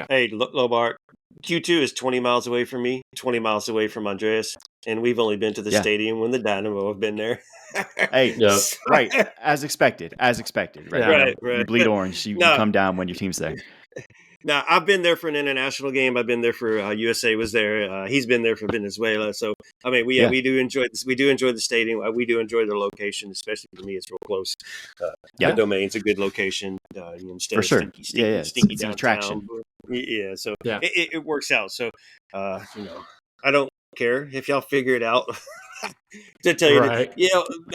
[SPEAKER 1] Hey, Lobar, Q2 is 20 miles away from me, 20 miles away from Andreas, and we've only been to the stadium when the Dynamo have been there.
[SPEAKER 4] Hey, right, as expected, right?
[SPEAKER 1] Right.
[SPEAKER 4] You bleed orange. You come down when your team's there.
[SPEAKER 1] Now, I've been there for an international game. I've been there for USA was there. He's been there for Venezuela. So, I mean, we do enjoy this. We do enjoy the stadium. We do enjoy the location, especially for me. It's real close. The Domain's a good location. Instead of stinky
[SPEAKER 4] it's an
[SPEAKER 1] downtown.
[SPEAKER 4] attraction.
[SPEAKER 1] Yeah, so it works out. So, I don't care if y'all figure it out. To tell you,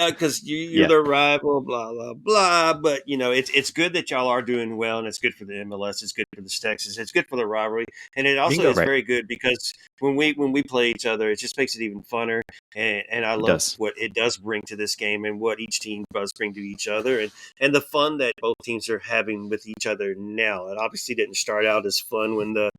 [SPEAKER 1] because you're the rival, blah blah blah. But it's good that y'all are doing well, and it's good for the MLS. It's good for the Texas. It's good for the rivalry, and it also is very good because when we play each other, it just makes it even funner. And I love what it does bring to this game, and what each team does bring to each other, and the fun that both teams are having with each other now. It obviously didn't start out as fun when the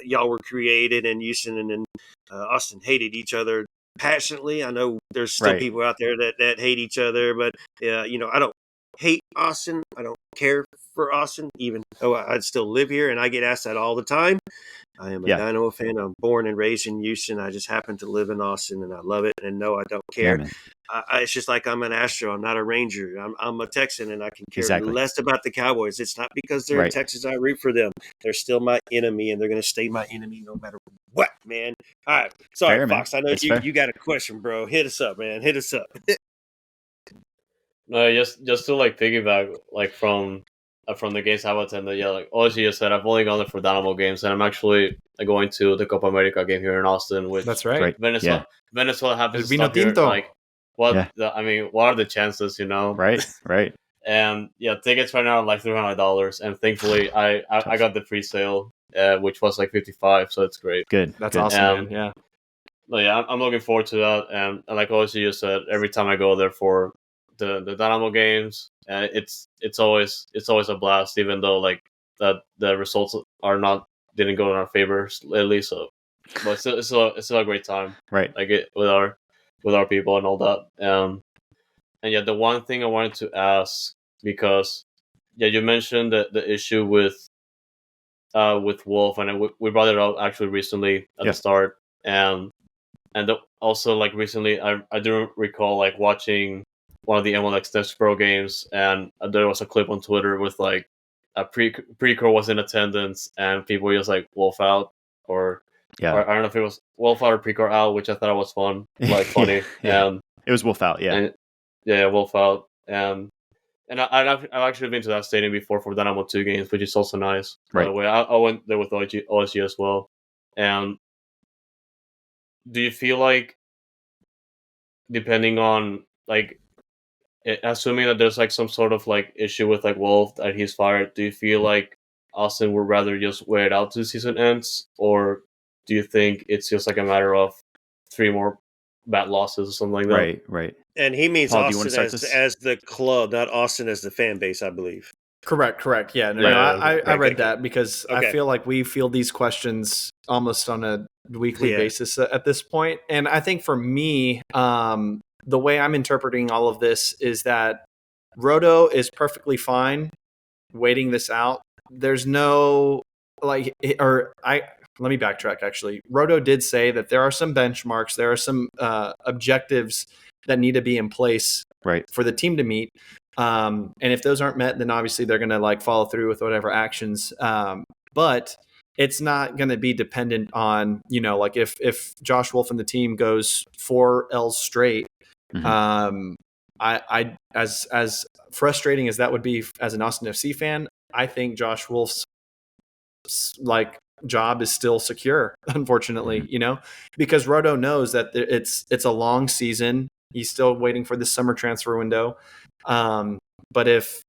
[SPEAKER 1] y'all were created, and Houston and Austin hated each other passionately. I know there's still people out there that hate each other, but I don't hate Austin. I don't care for Austin, even though I'd still live here, and I get asked that all the time. I am a Dynamo fan. I'm born and raised in Houston. I just happen to live in Austin, and I love it. And no, I don't care. It's just like I'm an Astro. I'm not a Ranger. I'm a Texan, and I can care less about the Cowboys. It's not because they're in Texas I root for them. They're still my enemy, and they're going to stay my enemy no matter what, man. All right. Sorry, Fox. I know you got a question, bro. Hit us up, man. Hit us up.
[SPEAKER 3] No, just to piggyback from the games I've attended. Like Ozzy just said, I've only gone there for Dynamo games, and I'm actually going to the Copa America game here in Austin. Which
[SPEAKER 5] that's right.
[SPEAKER 3] Venezuela. Venezuela happens to stop here. Like, what are the chances?
[SPEAKER 4] Right.
[SPEAKER 3] And tickets right now are like $300, and thankfully I got the pre-sale, which was like $55, so it's great.
[SPEAKER 4] Good.
[SPEAKER 5] That's awesome, man. Yeah.
[SPEAKER 3] But I'm looking forward to that, and like Ozzy just said, every time I go there for the Dynamo games, it's always a blast, even though like that the results didn't go in our favor lately. So, but it's still a great time,
[SPEAKER 4] right?
[SPEAKER 3] Like it with our people and all that. And the one thing I wanted to ask, because you mentioned the issue with Wolf, and we brought it up actually recently at the start, and also like recently I do recall like watching one of the MLS Next Pro games, and there was a clip on Twitter with like a Precourt was in attendance, and people were just like Wolf out, or I don't know if it was Wolf out or Precourt out, which I thought was fun, like funny. And
[SPEAKER 4] it was Wolf out,
[SPEAKER 3] Wolf out, and I've actually been to that stadium before for Dynamo 2 games, which is also nice. By the way, I went there with OSG as well. And do you feel like, depending on like assuming that there's like some sort of like issue with like Wolf that he's fired, do you feel like Austin would rather just wait out till the season ends, or do you think it's just like a matter of 3 more bad losses or something like that?
[SPEAKER 4] Right.
[SPEAKER 1] And he means
[SPEAKER 4] Paul, do you wanna
[SPEAKER 1] Austin
[SPEAKER 4] start this?
[SPEAKER 1] as the club, not Austin as the fan base, I believe.
[SPEAKER 5] Correct. Yeah, no,
[SPEAKER 3] Yeah,
[SPEAKER 5] I
[SPEAKER 1] okay.
[SPEAKER 5] read that because
[SPEAKER 1] Okay.
[SPEAKER 5] I feel like we field these questions almost on a weekly
[SPEAKER 1] Yeah.
[SPEAKER 5] basis at this point. And I think for me, the way I'm interpreting all of this is that Roto is perfectly fine waiting this out. There's no let me backtrack actually. Roto did say that there are some benchmarks, there are some objectives that need to be in place
[SPEAKER 4] Right.
[SPEAKER 5] for the team to meet. And if those aren't met, then obviously they're going to like follow through with whatever actions. But it's not going to be dependent on, like if Josh Wolf and the team goes 4 L's straight.
[SPEAKER 4] Mhm.
[SPEAKER 5] I as frustrating as that would be as an Austin FC fan, I think Josh Wolf's like job is still secure, unfortunately, because Roto knows that it's a long season. He's still waiting for the summer transfer window. But if,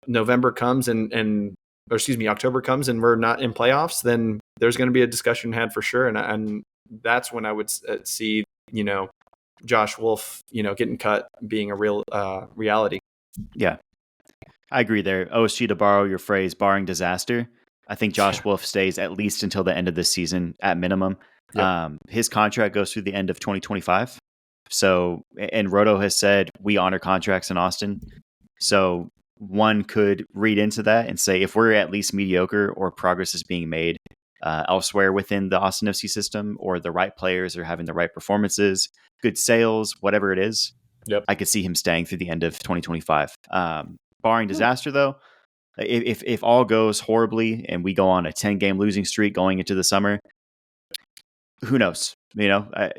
[SPEAKER 5] November comes October comes and we're not in playoffs, then there's going to be a discussion had for sure. And that's when I would see, Josh Wolf, getting cut being a real reality.
[SPEAKER 4] Yeah. I agree there. OSG, to borrow your phrase, barring disaster, I think Josh Wolf stays at least until the end of this season at minimum.
[SPEAKER 5] Yep.
[SPEAKER 4] His contract goes through the end of 2025. So, and Roto has said we honor contracts in Austin. So one could read into that and say if we're at least mediocre or progress is being made elsewhere within the Austin FC system, or the right players are having the right performances, good sales, whatever it is,
[SPEAKER 5] Yep.
[SPEAKER 4] I could see him staying through the end of 2025. Barring disaster, though, if all goes horribly and we go on a 10-game losing streak going into the summer, who knows? I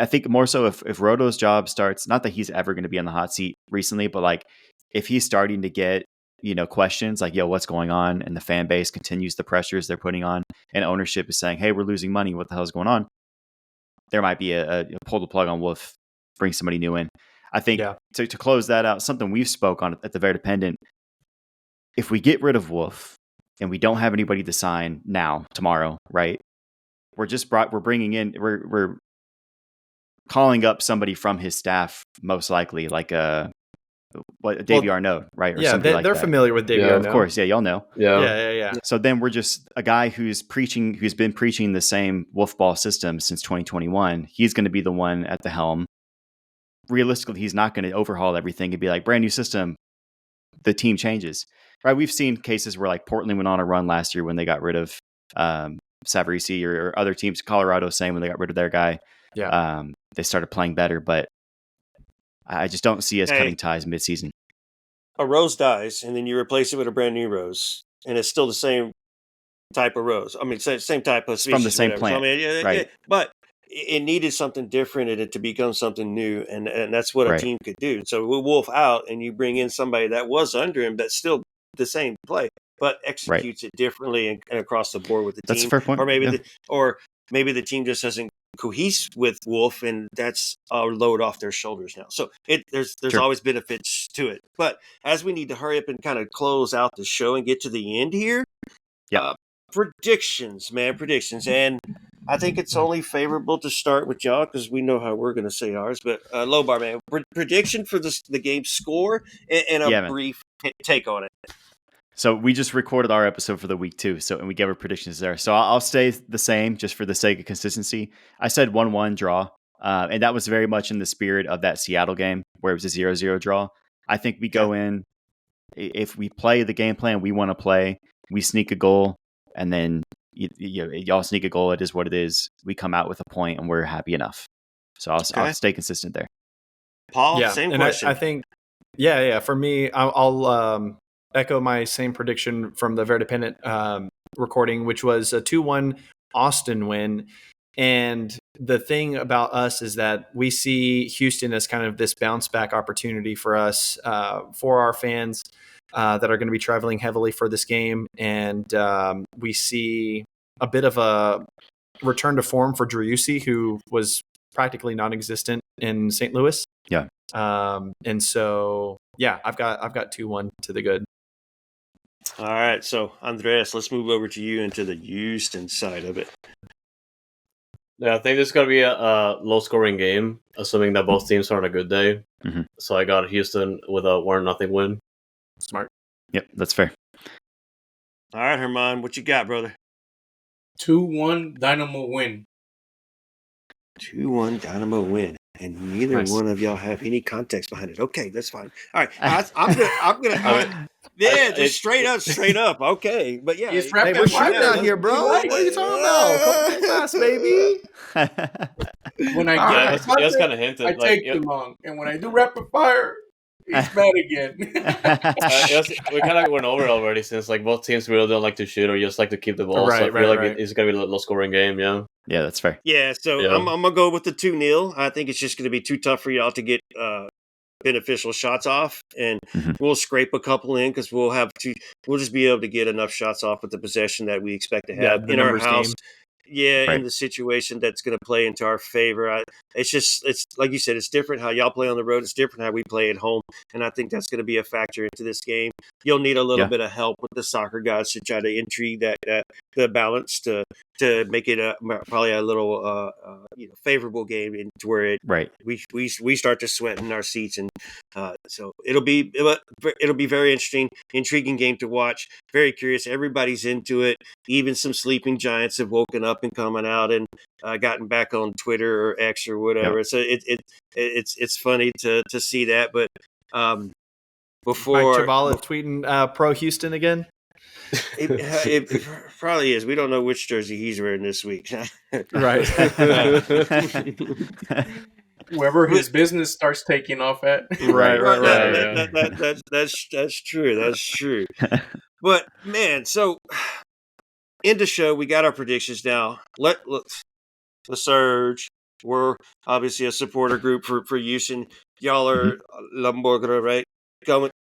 [SPEAKER 4] think more so if Roto's job starts, not that he's ever going to be on the hot seat recently, but like if he's starting to get questions like, yo, what's going on, and the fan base continues the pressures they're putting on, and ownership is saying, hey, we're losing money, what the hell's going on? There might be a pull the plug on Wolf, bring somebody new in. I think to close that out, something we've spoke on at the Verdependent, if we get rid of Wolf and we don't have anybody to sign tomorrow, right? We're calling up somebody from his staff, most likely, like Davey Arnaud, right? Or something like
[SPEAKER 5] they're
[SPEAKER 4] that.
[SPEAKER 5] familiar with Davey Arnaud.
[SPEAKER 4] Of course, y'all know.
[SPEAKER 5] Yeah.
[SPEAKER 4] So then we're just a guy who's been preaching the same Wolf ball system since 2021. He's going to be the one at the helm. Realistically, he's not going to overhaul everything and be like, brand new system, the team changes, right? We've seen cases where like Portland went on a run last year when they got rid of Savarese, or other teams, Colorado, same, when they got rid of their guy. They started playing better, but I just don't see us cutting ties mid-season.
[SPEAKER 1] A rose dies, and then you replace it with a brand new rose, and it's still the same type of rose. I mean, same type of species.
[SPEAKER 4] From the same
[SPEAKER 1] whatever.
[SPEAKER 4] plant,
[SPEAKER 1] So,
[SPEAKER 4] right.
[SPEAKER 1] But it needed something different in it to become something new, and that's what a team could do. So we Wolf out, and you bring in somebody that was under him that's still the same play, but executes it differently and across the board with the team.
[SPEAKER 4] That's a fair point.
[SPEAKER 1] Or maybe the team just doesn't cohese with Wolf, and that's a load off their shoulders now. So there's always benefits to it. But as we need to hurry up and kind of close out the show and get to the end here, predictions. And I think it's only favorable to start with y'all because we know how we're going to say ours. But Lobar, man, prediction for the game score and a brief take on it.
[SPEAKER 4] So we just recorded our episode for the week too. And we gave our predictions there. So I'll stay the same just for the sake of consistency. I said 1-1 draw. And that was very much in the spirit of that Seattle game where it was a 0-0 draw. I think we go in, if we play the game plan we want to play, we sneak a goal, and then y'all sneak a goal. It is what it is. We come out with a point and we're happy enough. So I'll stay consistent there.
[SPEAKER 1] Paul, same question.
[SPEAKER 5] I think, for me, I'll echo my same prediction from the Verdependent recording, which was a 2-1 Austin win. And the thing about us is that we see Houston as kind of this bounce back opportunity for us, for our fans that are going to be traveling heavily for this game. And we see a bit of a return to form for Driussi, who was practically non-existent in St. Louis.
[SPEAKER 4] Yeah.
[SPEAKER 5] And so, yeah, I've got 2-1 to the good.
[SPEAKER 1] All right, so Andreas, let's move over to you into the Houston side of it.
[SPEAKER 3] Yeah, I think this is going to be a low-scoring game, assuming that both teams are on a good day.
[SPEAKER 4] Mm-hmm.
[SPEAKER 3] So I got Houston with a 1-0 win.
[SPEAKER 5] Smart.
[SPEAKER 4] Yep, that's fair.
[SPEAKER 1] All right, Herman, what you got, brother?
[SPEAKER 2] 2-1 Dynamo win.
[SPEAKER 1] 2-1 Dynamo win, and neither
[SPEAKER 5] Nice.
[SPEAKER 1] one of y'all have any context behind it. Okay, that's fine. All right, I'm gonna. Yeah, just straight up. Okay, but yeah,
[SPEAKER 2] It's
[SPEAKER 5] Hey,
[SPEAKER 2] rapid
[SPEAKER 5] we're
[SPEAKER 2] fire.
[SPEAKER 5] shooting out here, bro. What are you talking about? Come too fast, baby.
[SPEAKER 2] When I
[SPEAKER 5] All
[SPEAKER 2] get
[SPEAKER 5] right.
[SPEAKER 2] my
[SPEAKER 3] It was
[SPEAKER 2] content,
[SPEAKER 3] kind of hinted.
[SPEAKER 2] I
[SPEAKER 3] Like,
[SPEAKER 2] take too long, and when I do rapid fire, it's bad again.
[SPEAKER 3] we kind of went over it already, since like both teams really don't like to shoot or just like to keep the ball. So I
[SPEAKER 5] Right,
[SPEAKER 3] feel like
[SPEAKER 5] right.
[SPEAKER 3] it's going to be a low-scoring game, yeah.
[SPEAKER 4] Yeah, that's fair.
[SPEAKER 1] Yeah, so
[SPEAKER 3] Yeah.
[SPEAKER 1] I'm gonna go with the 2-0. I think it's just gonna be too tough for y'all to get beneficial shots off, and
[SPEAKER 4] Mhm.
[SPEAKER 1] we'll scrape a couple in because we'll just be able to get enough shots off with the possession that we expect to
[SPEAKER 5] Yeah,
[SPEAKER 1] have
[SPEAKER 5] the
[SPEAKER 1] in our
[SPEAKER 5] numbers
[SPEAKER 1] house.
[SPEAKER 5] game.
[SPEAKER 1] Yeah,
[SPEAKER 4] Right.
[SPEAKER 1] in the situation that's going to play into our favor. It's like you said, it's different how y'all play on the road. It's different how we play at home, and I think that's going to be a factor into this game. You'll need a little
[SPEAKER 4] Yeah.
[SPEAKER 1] bit of help with the soccer guys to try to intrigue that the balance to make it probably a little favorable game, to where
[SPEAKER 4] Right.
[SPEAKER 1] we start to sweat in our seats, and so it'll be very intriguing game to watch. Very curious. Everybody's into it. Even some sleeping giants have woken up and coming out and gotten back on Twitter or X or whatever.
[SPEAKER 4] Yep.
[SPEAKER 1] So it's funny to see that. But
[SPEAKER 5] Mike
[SPEAKER 1] before
[SPEAKER 5] Chavala tweeting pro Houston again.
[SPEAKER 1] it probably is. We don't know which jersey he's wearing this week.
[SPEAKER 5] Right.
[SPEAKER 2] Wherever his business starts taking off at.
[SPEAKER 5] Right.
[SPEAKER 1] That's true. That's true. But man, so in the show, we got our predictions now. Let's the Surge. We're obviously a supporter group for Houston. Y'all are Lamborghini, right?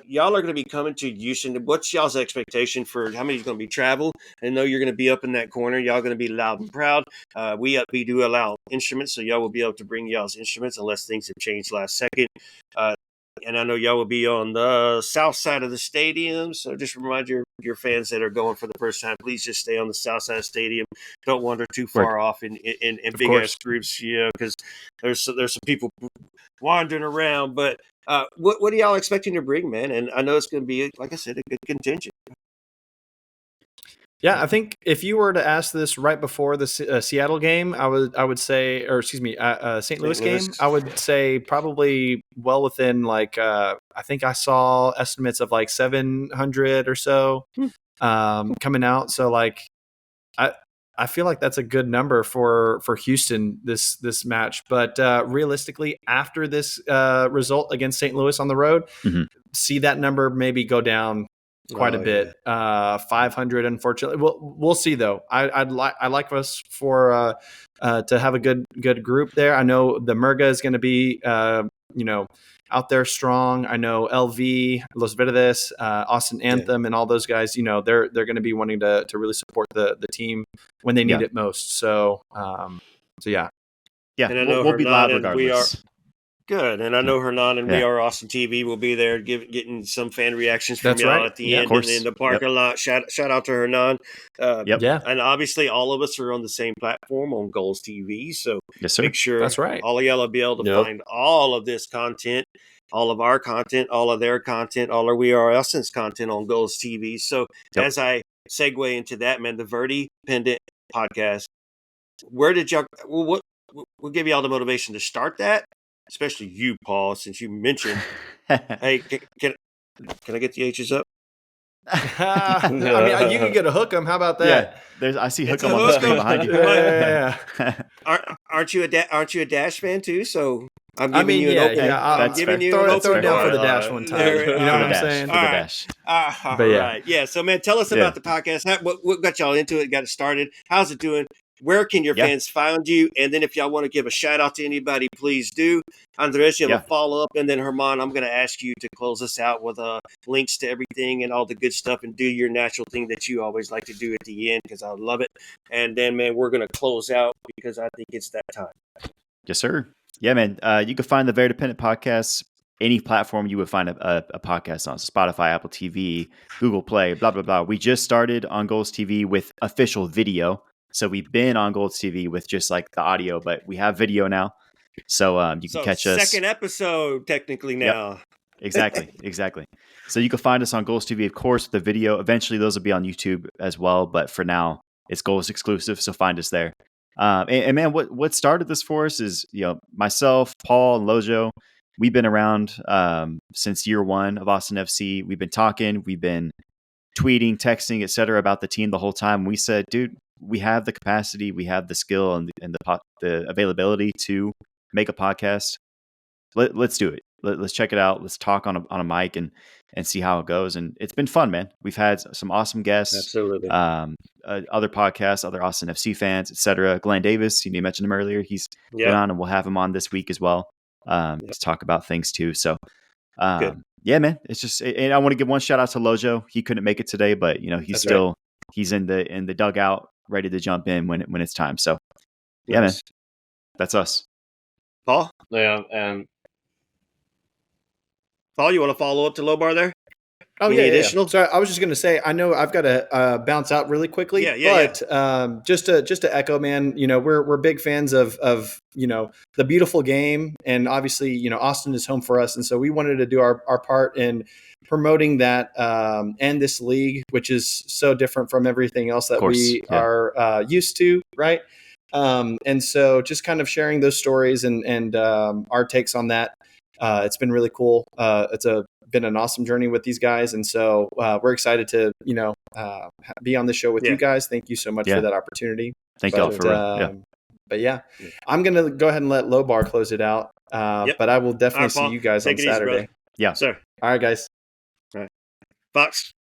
[SPEAKER 1] Y'all are going to be coming to Houston. What's y'all's expectation for how many's going to be travel? I know you're going to be up in that corner. Y'all going to be loud and proud. We do allow instruments, so y'all will be able to bring y'all's instruments unless things have changed last second. And I know y'all will be on the south side of the stadium, so just remind your fans that are going for the first time, please just stay on the south side of the stadium. Don't wander too far off in big ass groups, because there's some people wandering around. But what are y'all expecting to bring, man? And I know it's going to be, like I said, a good contingent.
[SPEAKER 5] Yeah, I think if you were to ask this right before the Seattle game, I would say, or excuse me, St. Louis game, I would say probably well within I think I saw estimates of like 700 or so coming out. So I feel like that's a good number for Houston this match. But realistically, after this result against St. Louis on the road, see that number maybe go down quite a bit. 500, unfortunately. We'll see though. I like us to have a good group there. I know the Murga is going to be out there strong. I know LV, Los Verdes, Austin Anthem, and all those guys. They're going to be wanting to really support the team when they need it most. So yeah.
[SPEAKER 1] And I know
[SPEAKER 4] we'll be loud
[SPEAKER 1] and we are
[SPEAKER 4] regardless.
[SPEAKER 1] good. And I know Hernan and We Are Awesome TV will be there getting some fan reactions from y'all at the end and in the parking lot. Shout out to Hernan. And obviously all of us are on the same platform on Goals TV. So make sure
[SPEAKER 5] that's right.
[SPEAKER 1] all of y'all will be able to find all of this content, all of our content, all of their content, all of We Are Awesome's content on Goals TV. So as I segue into that, man, the Verdependent Podcast, where did y'all, what give y'all the motivation to start that? Especially you, Paul, since you mentioned, hey, can I get the H's up?
[SPEAKER 5] I mean, you can get a hook 'em. How about that?
[SPEAKER 4] Yeah, I see hook 'em on the screen behind you.
[SPEAKER 1] Aren't you a Dash fan too? So I'm giving
[SPEAKER 5] you
[SPEAKER 1] an open.
[SPEAKER 5] I'm giving you throw it down for the Dash one time. You know what I'm saying?
[SPEAKER 4] For the Dash.
[SPEAKER 1] All right. Yeah. So, man, tell us about the podcast. What got y'all into it? Got it started? How's it doing? Where can your fans find you? And then if y'all want to give a shout out to anybody, please do. Andres, you have a follow up. And then Herman, I'm going to ask you to close us out with links to everything and all the good stuff and do your natural thing that you always like to do at the end because I love it. And then, man, we're going to close out because I think it's that time.
[SPEAKER 4] Yes, sir. Yeah, man. You can find the Verdependent Podcast any platform you would find a podcast on. Spotify, Apple TV, Google Play, blah, blah, blah. We just started on Goals TV with official video. So we've been on Goals TV with just like the audio, but we have video now. So you can catch us.
[SPEAKER 1] Second episode, technically now.
[SPEAKER 4] Yep. Exactly. So you can find us on Goals TV, of course, with the video. Eventually, those will be on YouTube as well. But for now, it's Goals exclusive. So find us there. And man, what started this for us is, myself, Paul, and Lojo. We've been around since year one of Austin FC. We've been talking, we've been tweeting, texting, etc. about the team the whole time. We said, dude, we have the capacity, we have the skill and the availability to make a podcast. Let's do it. Let's check it out. Let's talk on a mic and see how it goes. And it's been fun, man. We've had some awesome guests.
[SPEAKER 1] Absolutely.
[SPEAKER 4] Other podcasts, other Austin FC fans, etc. Glenn Davis, you mentioned him earlier. He's been on, and we'll have him on this week as well to talk about things too. So, yeah, man. It's just, and I want to give one shout out to Lojo. He couldn't make it today, but he's he's in the dugout, ready to jump in when it's time. So, yeah, man. That's us.
[SPEAKER 1] Paul?
[SPEAKER 3] Yeah, and
[SPEAKER 1] Paul, you want to follow up to Lobar there?
[SPEAKER 5] Oh,
[SPEAKER 1] Any additional?
[SPEAKER 5] Sorry, I was just going to say, I know I've got to bounce out really quickly. But just to echo, man, we're big fans of the beautiful game, and obviously, Austin is home for us, and so we wanted to do our part in promoting that and this league, which is so different from everything else that we are used to, right? And so just kind of sharing those stories and our takes on that. It's been really cool. It's been an awesome journey with these guys. And so we're excited to, be on the show with you guys. Thank you so much for that opportunity.
[SPEAKER 4] Thank y'all for real.
[SPEAKER 5] But I'm going to go ahead and let Lobar close it out. But I will definitely see you guys on Saturday.
[SPEAKER 4] Yeah.
[SPEAKER 1] Sir.
[SPEAKER 5] All right, guys.
[SPEAKER 1] All right. Fox,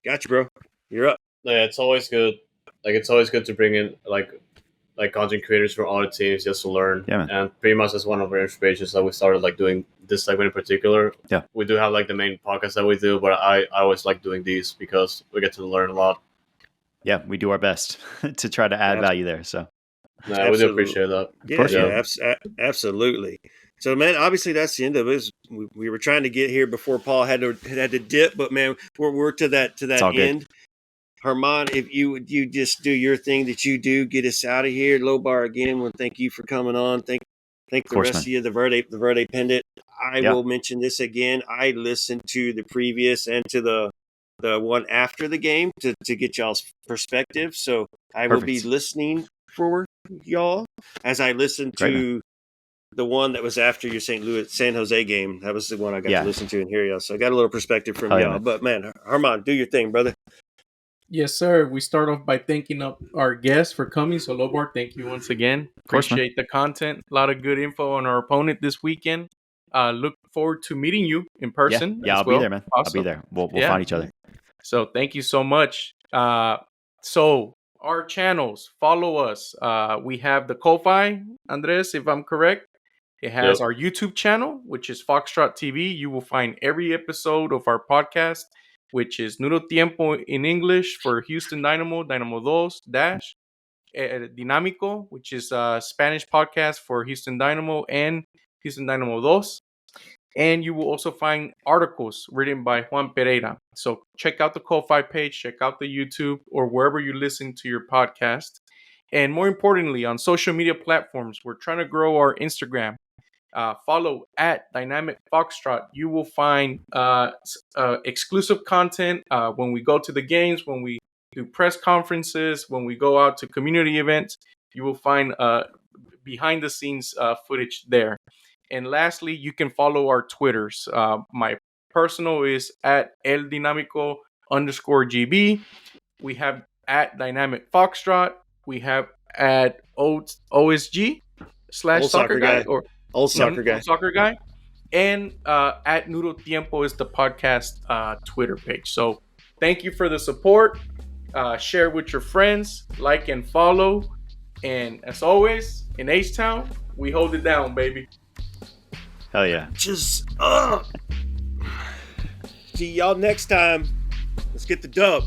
[SPEAKER 1] got you, bro. You're up.
[SPEAKER 3] Yeah, it's always good. It's always good to bring in like content creators from other teams just to learn.
[SPEAKER 4] Yeah, man.
[SPEAKER 3] And pretty much that's one of our inspirations that we started doing this segment in particular.
[SPEAKER 4] Yeah.
[SPEAKER 3] We do have the main podcast that we do, but I always like doing these because we get to learn a lot.
[SPEAKER 4] Yeah, we do our best to try to add value there. So
[SPEAKER 3] we do appreciate that.
[SPEAKER 1] Absolutely. So, man, obviously that's the end of it. We were trying to get here before Paul had to dip, but man, we're to that end. Good. Herman, if you just do your thing that you do, get us out of here. Lobar, again, well, thank you for coming on. Thank the rest of you, the Verdependent. I will mention this again. I listened to the previous and to the one after the game to get y'all's perspective. So I will be listening for y'all as I listen to the one that was after your San Jose game. That was the one I got to listen to and hear y'all. So I got a little perspective from y'all. Man. But man, Herman, do your thing, brother.
[SPEAKER 2] Yes, sir. We start off by thanking our guests for coming. So, Lobar, thank you once again. Appreciate the content. A lot of good info on our opponent this weekend. Look forward to meeting you in person.
[SPEAKER 4] Yeah, I'll be there, man. Awesome. I'll be there. We'll find each other.
[SPEAKER 2] So, thank you so much. So, our channels, follow us. We have the Ko-Fi, Andres, if I'm correct. It has our YouTube channel, which is Foxtrot TV. You will find every episode of our podcast, which is Nudo Tiempo in English for Houston Dynamo, Dynamo Dos, Dash, Dinámico, which is a Spanish podcast for Houston Dynamo and Houston Dynamo Dos. And you will also find articles written by Juan Pereira. So check out the Ko-Fi page, check out the YouTube, or wherever you listen to your podcast. And more importantly, on social media platforms, we're trying to grow our Instagram. Follow at Dynamic Foxtrot. You will find exclusive content when we go to the games, when we do press conferences, when we go out to community events. You will find behind the scenes footage there. And lastly, you can follow our Twitters. My personal is at El Dinámico _GB. We have at Dynamic Foxtrot. We have at OSG / soccer guy or
[SPEAKER 1] Old soccer guy.
[SPEAKER 2] Soccer guy. And at Nudo Tiempo is the podcast Twitter page. So thank you for the support. Share with your friends. Like and follow. And as always, in H-Town, we hold it down, baby.
[SPEAKER 4] Hell yeah.
[SPEAKER 1] Just see y'all next time. Let's get the dub.